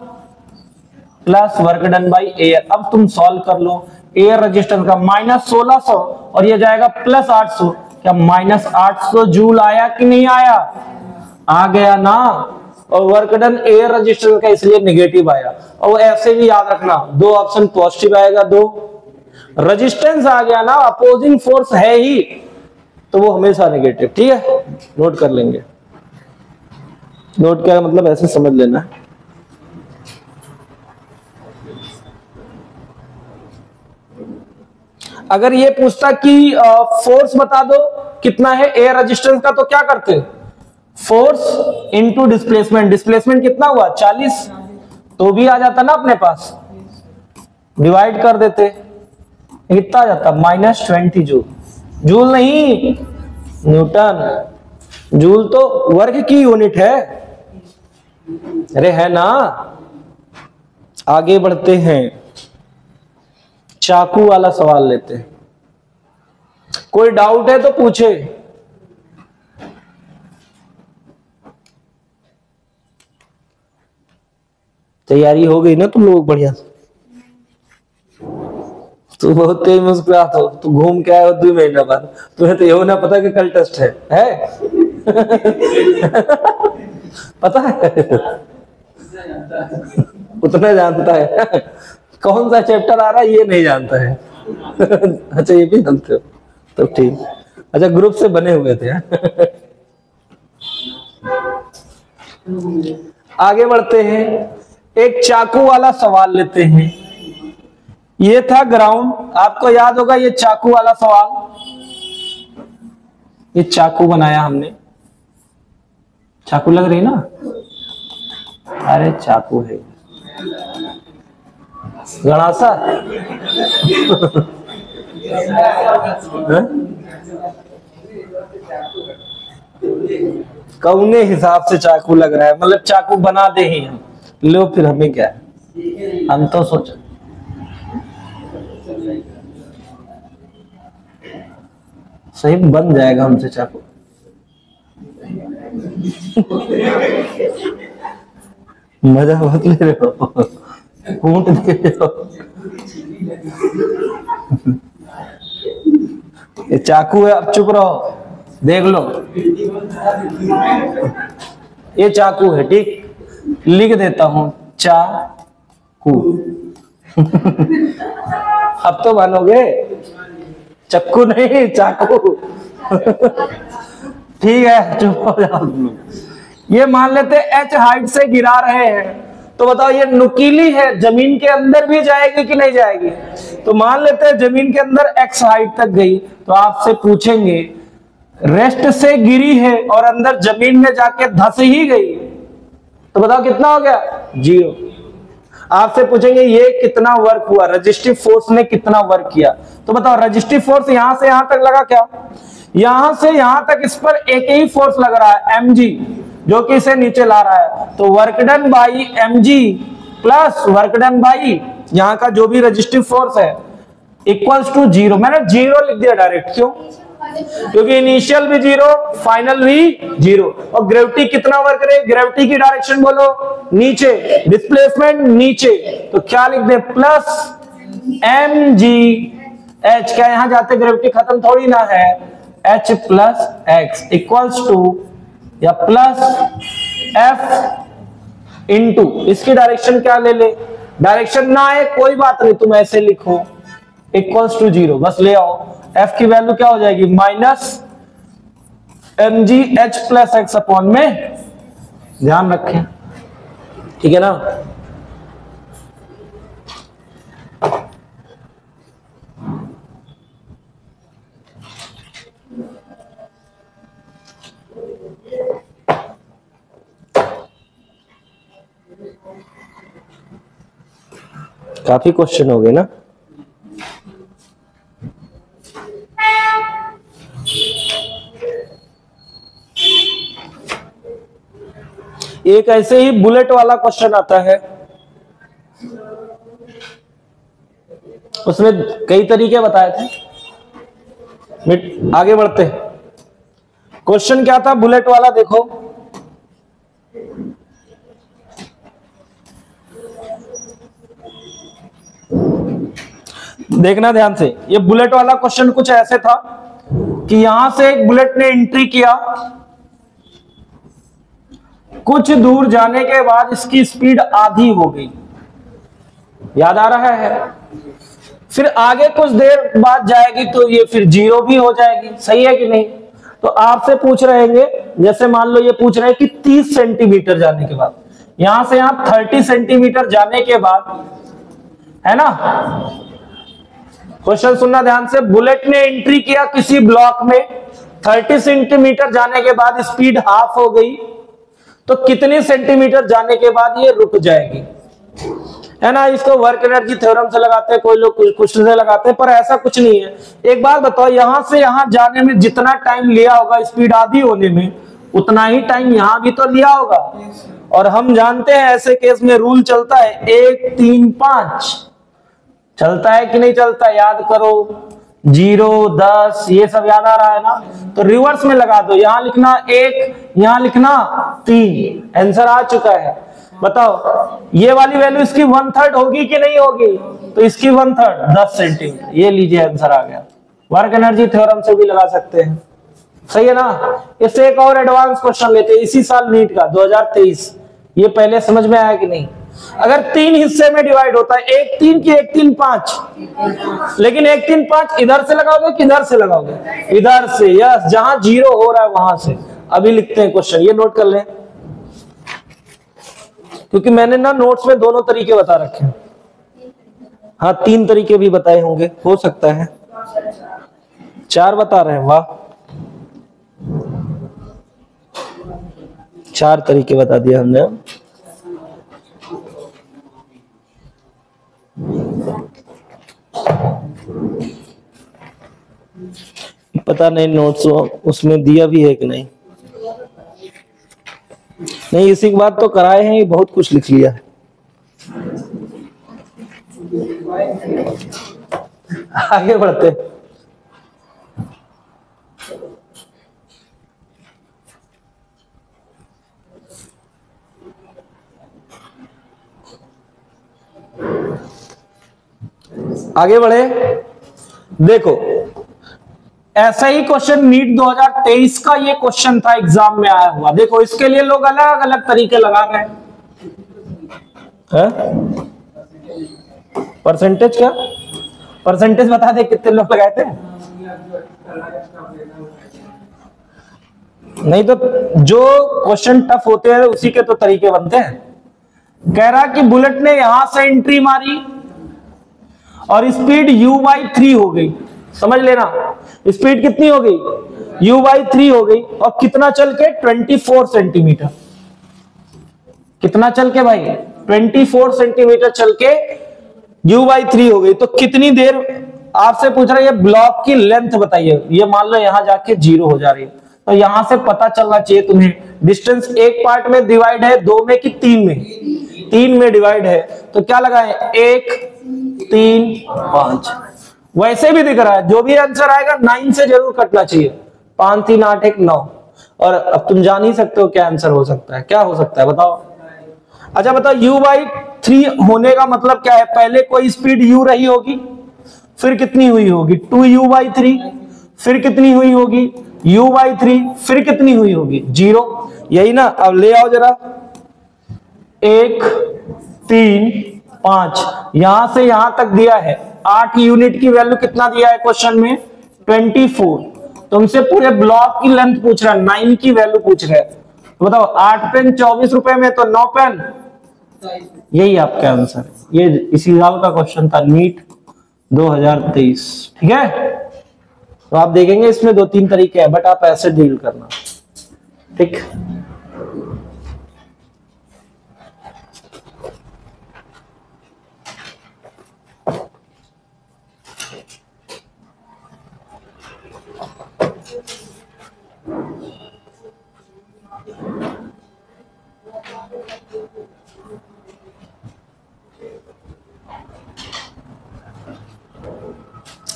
Speaker 1: plus work done by air. अब तुम सॉल्व कर लो। एयर रेजिस्टेंस का माइनस 1600 और ये जाएगा प्लस 800, क्या माइनस 800 जूल आया कि नहीं आया? आ गया ना। और वर्क डन एयर रेजिस्टेंस का इसलिए नेगेटिव आया। और ऐसे भी याद रखना, 2 ऑप्शन पॉजिटिव आएगा, 2 रेजिस्टेंस आ गया ना, अपोजिंग फोर्स है ही, तो वो हमेशा नेगेटिव। ठीक है, नोट कर लेंगे। नोट क्या मतलब ऐसे समझ लेना। अगर ये पूछता कि फोर्स बता दो कितना है एयर रेजिस्टेंस का, तो क्या करते? Force into displacement. डिस्प्लेसमेंट कितना हुआ? 40, तो भी आ जाता ना अपने पास, डिवाइड कर देते, कितना आ जाता? Minus 20 joule. जूल नहीं, न्यूटन। जूल तो वर्ग की यूनिट है, अरे है ना। आगे बढ़ते हैं, चाकू वाला सवाल लेते हैं। कोई डाउट है तो पूछे। तैयारी हो गई ना तुम लोग? बढ़िया। तू बहुत तेज मुस्कुरात हो, तू घूम के आए हो 2 महीना बाद, तुम्हें तो ये ना पता कि कल टेस्ट है? पता है? उतना जानता है। कौन सा चैप्टर आ रहा है ये नहीं जानता है। अच्छा ये भी जानते हो, तो ठीक। अच्छा ग्रुप से बने हुए थे। आगे बढ़ते हैं, एक चाकू वाला सवाल लेते हैं। ये था ग्राउंड, आपको याद होगा ये चाकू वाला सवाल। ये चाकू बनाया हमने, चाकू लग रही ना, अरे चाकू है, गणासा कौने हिसाब से चाकू लग रहा है, मतलब चाकू बना दे ही हम, लो फिर हमें क्या है, हम तो सोच सही बन जाएगा हमसे चाकू। मजा बहुत ले रहे हो, कूट दे रहे हो। ये चाकू है, अब चुप रहो, देख लो ये चाकू है, ठीक, लिख देता हूं चाकू। अब तो मानोगे, चक्कू नहीं चाकू। ठीक है, चुप हो जाओ। ये मान लेते h हाइट से गिरा रहे हैं, तो बताओ ये नुकीली है, जमीन के अंदर भी जाएगी कि नहीं जाएगी? तो मान लेते हैं जमीन के अंदर x हाइट तक गई, तो आपसे पूछेंगे रेस्ट से गिरी है और अंदर जमीन में जाके धंस ही गई, तो बताओ कितना हो गया? 0। आपसे पूछेंगे ये कितना वर्क हुआ, रजिस्टिव फोर्स ने कितना वर्क किया, तो बताओ रजिस्टिव फोर्स यहां से यहां तक लगा क्या? यहां से यहां तक इस पर एक ही फोर्स लग रहा है, mg, जो कि इसे नीचे ला रहा है। तो work done by mg plus work done by यहां का जो भी रजिस्टिव फोर्स है इक्वल्स टू 0। मैंने 0 लिख दिया डायरेक्ट, क्यों? क्योंकि इनिशियल भी 0, फाइनल भी 0। और ग्रेविटी कितना वर्क करे? ग्रेविटी की डायरेक्शन बोलो नीचे, डिस्प्लेसमेंट नीचे, तो क्या लिख दे? प्लस mg h, क्या यहां जाते ग्रेविटी खत्म थोड़ी ना है, h plus x equals to या प्लस f इंटू, इसकी डायरेक्शन क्या ले ले? डायरेक्शन ना है कोई बात नहीं, तुम ऐसे लिखो इक्वल्स टू 0, बस ले आओ। f की वैल्यू क्या हो जाएगी? Minus mg h plus x upon में, ध्यान रखें, ठीक है ना? काफी क्वेश्चन हो गए ना? एक ऐसे ही बुलेट वाला क्वेश्चन आता है, उसमें कई तरीके बताए थे। आगे बढ़ते, क्वेश्चन क्या था बुलेट वाला, देखो देखना ध्यान से। ये बुलेट वाला क्वेश्चन कुछ ऐसे था कि यहां से एक बुलेट ने एंट्री किया, कुछ दूर जाने के बाद इसकी स्पीड आधी हो गई, याद आ रहा है? फिर आगे कुछ देर बाद जाएगी तो ये फिर 0 भी हो जाएगी, सही है कि नहीं? तो आपसे पूछ रहेंगे, जैसे मान लो ये पूछ रहे हैं कि 30 सेंटीमीटर जाने के बाद, यहां से यहां 30 सेंटीमीटर जाने के बाद, है ना? क्वेश्चन सुनना ध्यान से। बुलेट ने एंट्री किया किसी ब्लॉक में, 30 सेंटीमीटर जाने के बाद स्पीड हाफ हो गई, तो कितने सेंटीमीटर जाने के बाद ये रुक जाएगी, है ना? इसको वर्क एनर्जी थ्योरम से लगाते हैं, कोई लोग कुछ से लगाते हैं, पर ऐसा कुछ नहीं है। एक बात बताओ, यहां से यहां जाने में जितना टाइम लिया होगा स्पीड आधी होने में, उतना ही टाइम यहां भी तो लिया होगा। और हम जानते हैं ऐसे केस में रूल चलता है 1 3 5, चलता है कि नहीं चलता? याद करो, 0 10 ये सब याद आ रहा है ना? तो रिवर्स में लगा दो, यहां लिखना 1, यहां लिखना 3, आंसर आ चुका है। बताओ ये वाली वैल्यू इसकी 1/3 होगी कि नहीं होगी? तो इसकी 1/3 10 सेंटीमीटर, ये लीजिए आंसर आ गया। वर्क एनर्जी थ्योरम से भी लगा सकते हैं, सही है ना? इससे एक और एडवांस क्वेश्चन लेते हैं, इसी साल नीट का 2023, ये पहले समझ में आया कि नहीं? अगर 3 हिस्से में डिवाइड होता है, 1 3 की 1 3 5, लेकिन 1 3 5 इधर से लगाओगे कि इधर से लगाओगे? इधर से, यस, जहां 0 हो रहा है वहां से। अभी लिखते हैं क्वेश्चन, ये नोट कर लें, क्योंकि मैंने ना नोट्स में दोनों तरीके बता रखे हैं। हाँ 3 तरीके भी बताए होंगे, हो सकता है 4 बता रहे हैं, वाह। 4 तरीके बता दिया हमने। पता नहीं नोट्स उसमें दिया भी है कि नहीं। नहीं, इसी के बाद तो कराए हैं, बहुत कुछ लिख लिया है। आगे बढ़ते। आगे बढ़े। देखो, ऐसा ही क्वेश्चन नीट 2023 का ये क्वेश्चन था, एग्जाम में आया हुआ। देखो, इसके लिए लोग अलग अलग तरीके लगा रहे हैं। परसेंटेज क्या? परसेंटेज बता दे, कितने लोग लगाए थे? नहीं तो जो क्वेश्चन टफ होते हैं उसी के तो तरीके बनते हैं। कह रहा कि बुलेट ने यहां से एंट्री मारी और स्पीड u/3 हो गई। समझ लेना, स्पीड कितनी हो गई? u/3 हो गई। और कितना चल के? 24 सेंटीमीटर। कितना चल के भाई? 24 सेंटीमीटर चल के u/3 हो गई। तो कितनी देर? आपसे पूछ रहा है ब्लॉक की लेंथ बताइए। ये मान लो यहां जाके 0 हो जा रही है, तो यहां से पता चलना चाहिए तुम्हें डिस्टेंस एक पार्ट में डिवाइड है, 2 में कि 3 में? 3 में डिवाइड है। तो क्या लगाए? 1 3 5। वैसे भी दिख रहा है, जो भी आंसर आएगा 9 से जरूर कटना चाहिए। 5 3 8 1 9। और अब तुम जान ही सकते हो क्या आंसर हो सकता है। क्या हो सकता है बताओ? अच्छा बताओ, u/3 होने का मतलब क्या है? पहले कोई स्पीड u रही होगी, फिर कितनी हुई होगी? 2u/3। फिर कितनी हुई होगी? u/3। फिर कितनी हुई होगी? 0। यही ना? अब ले आओ जरा। 1 3 5, यहां से यहां तक दिया है। 8 यूनिट की वैल्यू कितना दिया है क्वेश्चन में? 24। तुमसे पूरे ब्लॉक की लेंथ पूछ रहा है, 9 की वैल्यू पूछ रहा है। तो बताओ, 8 पेन 24 रुपए में, तो 9 पेन। यही आपका आंसर। ये इसी साल का क्वेश्चन था, नीट 2023। ठीक है, तो आप देखेंगे इसमें 2-3 तरीके हैं, बट आप ऐसे डील करना। ठीक,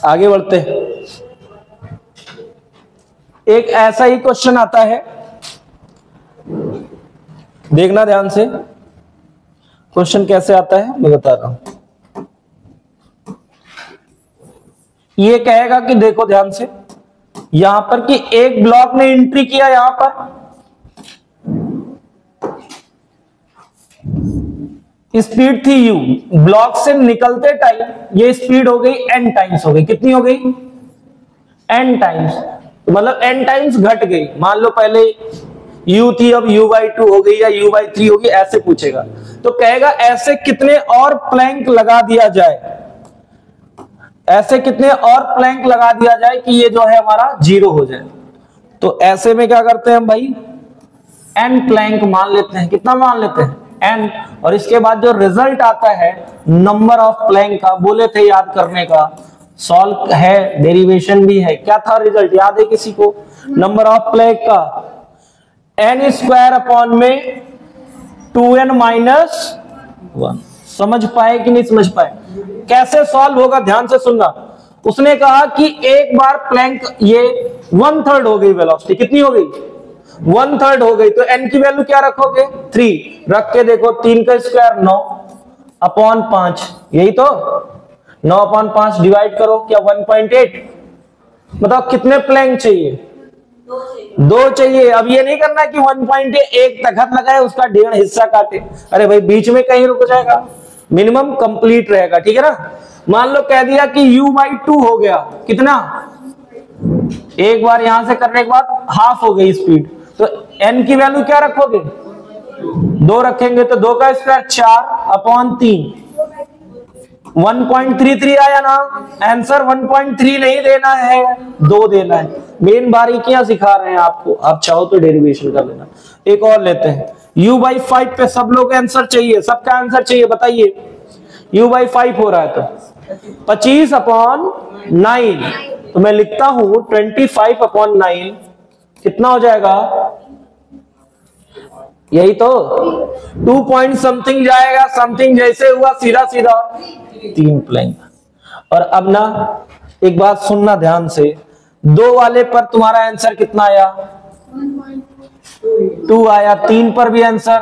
Speaker 1: आगे बढ़ते हैं। एक ऐसा ही क्वेश्चन आता है, देखना ध्यान से। क्वेश्चन कैसे आता है मैं बता रहा हूं। ये कहेगा कि देखो ध्यान से, यहां पर कि एक ब्लॉक ने एंट्री किया, यहां पर स्पीड थी u, ब्लॉक से निकलते टाइम ये स्पीड हो गई n टाइम्स हो गई। कितनी हो गई? n times. मतलब n टाइम्स घट गई। मान लो पहले u थी, अब u/2 हो गई या u/3 हो गई, ऐसे पूछेगा। तो कहेगा ऐसे कितने और प्लैंक लगा दिया जाए, ऐसे कितने और प्लैंक लगा दिया जाए कि ये जो है हमारा 0 हो जाए। तो ऐसे में क्या करते हैं हम भाई? n प्लैंक मान लेते हैं। कितना मान लेते हैं? n। और इसके बाद जो रिजल्ट आता है नंबर ऑफ प्लैंक का, बोले थे याद करने का, सॉल्व है, डेरिवेशन भी है। क्या था रिजल्ट, याद है किसी को? नंबर ऑफ प्लैंक का n² में 2n-1। समझ पाए कि नहीं समझ पाए? कैसे सॉल्व होगा ध्यान से सुनना। उसने कहा कि एक बार प्लैंक ये 1/3 हो गई, वेलोसिटी कितनी हो गई? 1/3 हो गई। तो n की वैल्यू क्या रखोगे? 3 रख के देखो, 3 का स्क्वायर 9/5। यही तो 9/5 डिवाइड करो, क्या 1.8? बताओ कितने प्लैंक चाहिए? 2 चाहिए। अब ये नहीं करना कि 1.8 तक लगाए, उसका 1.5 हिस्सा काटे। अरे भाई बीच में कहीं रुक जाएगा, मिनिमम कंप्लीट रहेगा। ठीक है ना? मान लो कह दिया कि u/2 हो गया। कितना? एक बार यहां से करने के बाद हाफ हो गई स्पीड। तो n की वैल्यू क्या रखोगे? 2 रखेंगे। तो 2 का स्क्वायर 4/3। 1.33 आया ना, आंसर 1.3 नहीं देना है, 2 देना है। मेन बारीकियां सिखा रहे हैं आपको, आप चाहो तो डेरिवेशन कर लेना। एक और लेते हैं, u/5 पे सब लोग आंसर चाहिए, सबका आंसर चाहिए, बताइए u/5 हो रहा है तो 25/9, तो मैं लिखता हूं 25/9 कितना हो जाएगा, यही तो 2 पॉइंट समथिंग जाएगा, समथिंग जैसे हुआ सीधा सीधा 3 प्लैंक। और अब ना एक बात सुनना ध्यान से, 2 वाले पर तुम्हारा आंसर कितना आया, 2 आया, 3 पर भी आंसर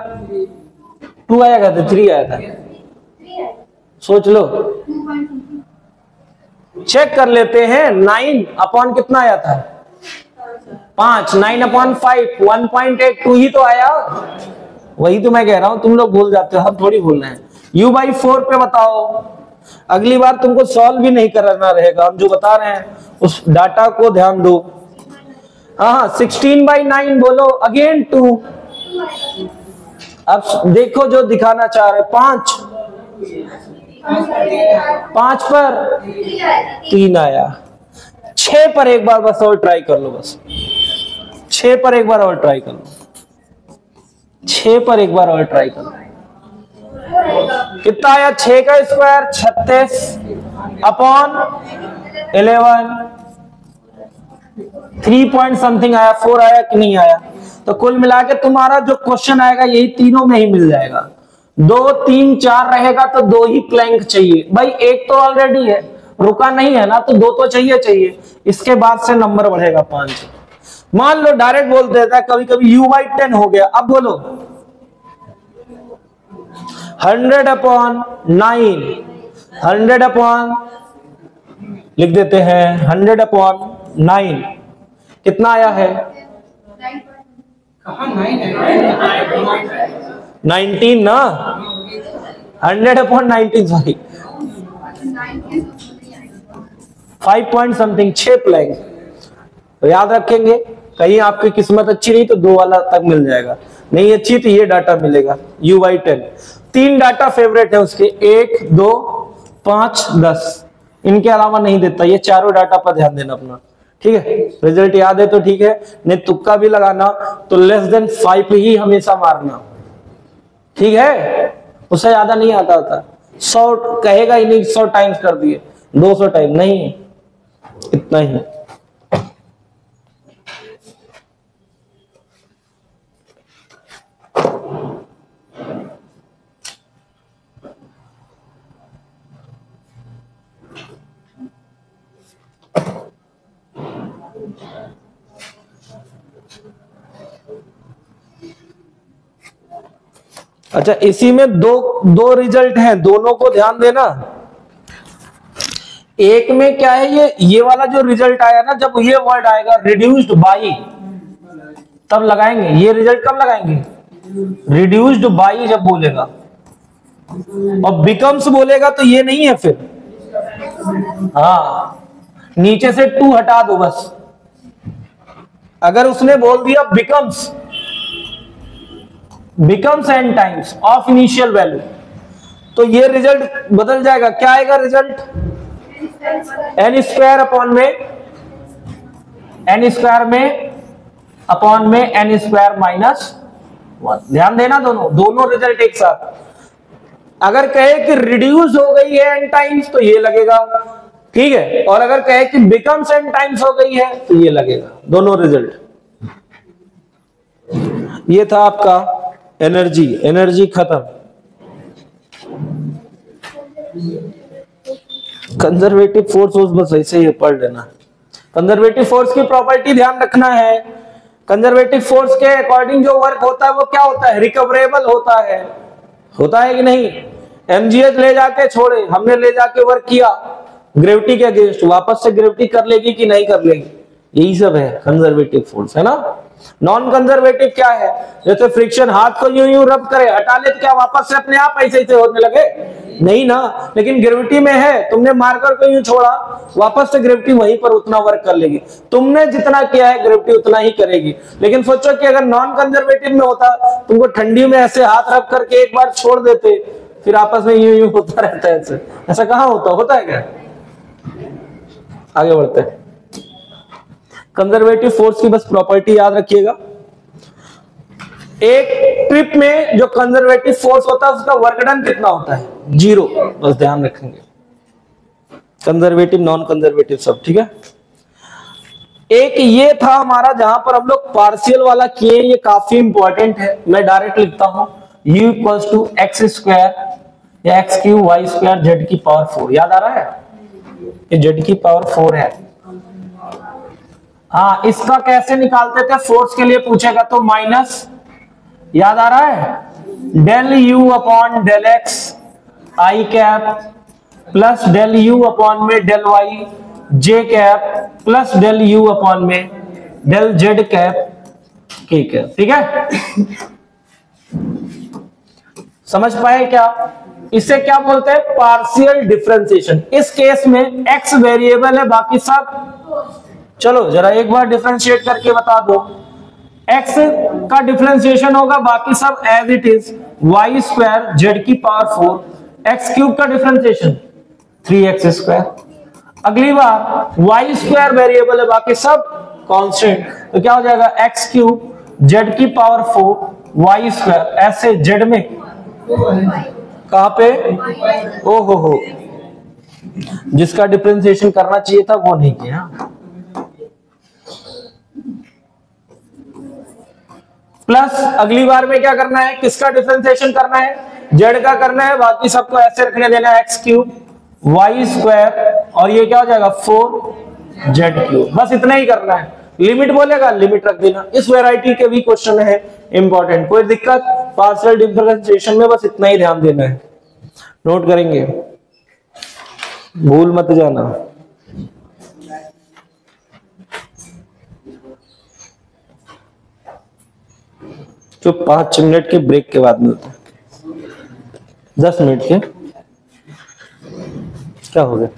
Speaker 1: 2 आया, कहते 3 आया था, सोच लो, चेक कर लेते हैं। 9 अपॉन कितना आया था, 5, 9/5, 1.82 ही तो आया, वही तो मैं कह रहा हूं, तुम लोग भूल जाते हो, हम थोड़ी भूल रहे हैं। u/4 पे बताओ, अगली बार तुमको सॉल्व भी नहीं करना रहेगा, हम जो बता रहे हैं उस डाटा को ध्यान दो। हाँ, 16/9 बोलो, अगेन 2। अब देखो जो दिखाना चाह रहे, 5 पर 3 आया, 6 पर एक बार बस और ट्राई कर लो, बस 6 पर एक बार और ट्राई कर लो, 6 पर एक बार और ट्राई कर लो, कितना आया, 6 का स्क्वायर 36/11, 3 पॉइंट समथिंग आया, 4 आया कि नहीं आया। तो कुल मिला के तुम्हारा जो क्वेश्चन आएगा यही तीनों में ही मिल जाएगा। 2, 3, 4 रहेगा तो 2 ही प्लैंक चाहिए भाई, एक तो ऑलरेडी है, रुका नहीं है ना, तो 2 तो चाहिए। इसके बाद से नंबर बढ़ेगा 5। मान लो डायरेक्ट बोल देता है, कभी कभी u/10 हो गया। अब बोलो 100/9, 100 लिख देते हैं, 100/9 कितना आया है, 19 ना, 100/19 सॉरी, 5 पॉइंट समथिंग, 6 प्लैंक। तो याद रखेंगे, कहीं आपकी किस्मत अच्छी नहीं तो 2 वाला तक मिल जाएगा, नहीं अच्छी तो ये डाटा मिलेगा u/10। 3 डाटा फेवरेट है उसके, 1, 2, 5, 10, इनके अलावा नहीं देता। ये चारों डाटा पर ध्यान देना अपना, ठीक है। रिजल्ट याद है तो ठीक है, नहीं तुक्का भी लगाना तो <5 ही हमेशा मारना, ठीक है, उससे ज्यादा नहीं आता होता। 100 कहेगा ही नहीं, 100 टाइम्स कर दिए, 200 टाइम नहीं, इतना ही। अच्छा, इसी में दो रिजल्ट हैं, दोनों को ध्यान देना। एक में क्या है, ये वाला जो रिजल्ट आया ना, जब ये वर्ड आएगा रिड्यूस्ड बाई तब लगाएंगे। ये रिजल्ट कब लगाएंगे, रिड्यूस्ड बाई जब बोलेगा, और बिकम्स बोलेगा तो ये नहीं है फिर। हाँ, नीचे से 2 हटा दो बस। अगर उसने बोल दिया becomes N times of initial value, तो ये रिजल्ट बदल जाएगा। क्या आएगा रिजल्ट, n स्क्वायर अपॉन में n स्क्वायर -1। ध्यान देना, दोनों रिजल्ट एक साथ। अगर कहे कि रिड्यूस हो गई है n टाइम्स तो ये लगेगा, ठीक है, और अगर कहे कि बिकम्स n टाइम्स हो गई है तो ये लगेगा, दोनों रिजल्ट। ये था आपका एनर्जी खत्म। कंजर्वेटिव फोर्स बस ऐसे ही पढ़ लेना। कंजर्वेटिव फोर्स की प्रॉपर्टी ध्यान रखना है। कंजर्वेटिव फोर्स के अकॉर्डिंग जो वर्क होता है वो क्या होता है, रिकवरेबल होता है कि नहीं। एमजीएच ले जाके छोड़े, हमने ले जाके वर्क किया ग्रेविटी के अगेंस्ट, वापस से ग्रेविटी कर लेगी कि नहीं कर लेगी, यही सब है कंजर्वेटिव फोर्स, है ना। नॉन कंजर्वेटिव क्या है, जैसे फ्रिक्शन, हाथ को यूं रब करे, हटा ले तो क्या वापस से अपने आप ऐसे होने लगे, नहीं ना। लेकिन ग्रेविटी में है, तुमने मार्कर को यूं छोड़ा, वापस से ग्रेविटी वहीं पर उतना वर्क कर लेगी। तुमने जितना किया है ग्रेविटी उतना ही करेगी। लेकिन सोचो कि अगर नॉन कंजर्वेटिव में होता, तुमको ठंडी में ऐसे हाथ रब करके एक बार छोड़ देते फिर आपस में यूं यूं होता रहता है। ऐसे ऐसा कहाँ होता है क्या? आगे बढ़ते हैं। कंजर्वेटिव फोर्स की बस प्रॉपर्टी याद रखिएगा। एक ट्रिप में जो कंजर्वेटिव फोर्स होता है उसका वर्क डन कितना होता है? 0। बस ध्यान रखेंगे, कंजर्वेटिव नॉन कंजर्वेटिव सब, ठीक है। एक ये था हमारा जहां पर हम लोग पार्शियल वाला किए, ये काफी इंपॉर्टेंट है। मैं डायरेक्ट लिखता हूं u equals to x square या x cube y square z की पावर 4। याद आ रहा है? ये जेड की पावर 4 है। हाँ, इसका कैसे निकालते थे? फोर्स के लिए पूछेगा तो माइनस, याद आ रहा है, del u upon del x i cap plus del u upon में del y j cap plus del u upon में del z cap k cap. ठीक है, समझ पाए क्या? इसे क्या बोलते हैं? Partial differentiation. इस केस में एक्स वेरिएबल है, बाकी सब, चलो जरा एक बार डिफरेंशिएट करके बता दो। एक्स का डिफरेंशिएशन होगा, बाकी सब as it is, y square z की पावर 4, एक्स क्यूब का डिफरेंशिएशन 3x स्क्वायर। अगली बार वाई स्क्वायर वेरिएबल है, बाकी सब कांस्टेंट, तो क्या हो जाएगा? एक्स क्यूब जेड की पावर 4 वाई स्क्वायर। ऐसे जेड में कहां पे? ओ हो, जिसका डिफरेंशिएशन करना चाहिए था वो नहीं किया। प्लस अगली बार में क्या करना है? किसका डिफरेंशिएशन करना है? जेड का करना है, बाकी सबको ऐसे रखने देना है, एक्स क्यूब वाई स्क्वायर और ये क्या हो जाएगा? 4 जेड क्यूब। बस इतना ही करना है। लिमिट बोलेगा, लिमिट रख देना। इस वैरायटी के भी क्वेश्चन है इंपॉर्टेंट, कोई दिक्कत? पार्शियल डिफरेंशिएशन में बस इतना ही ध्यान देना है, नोट करेंगे, भूल मत जाना। जो 5 मिनट के ब्रेक के बाद मिलते हैं, 10 मिनट के, क्या हो गया?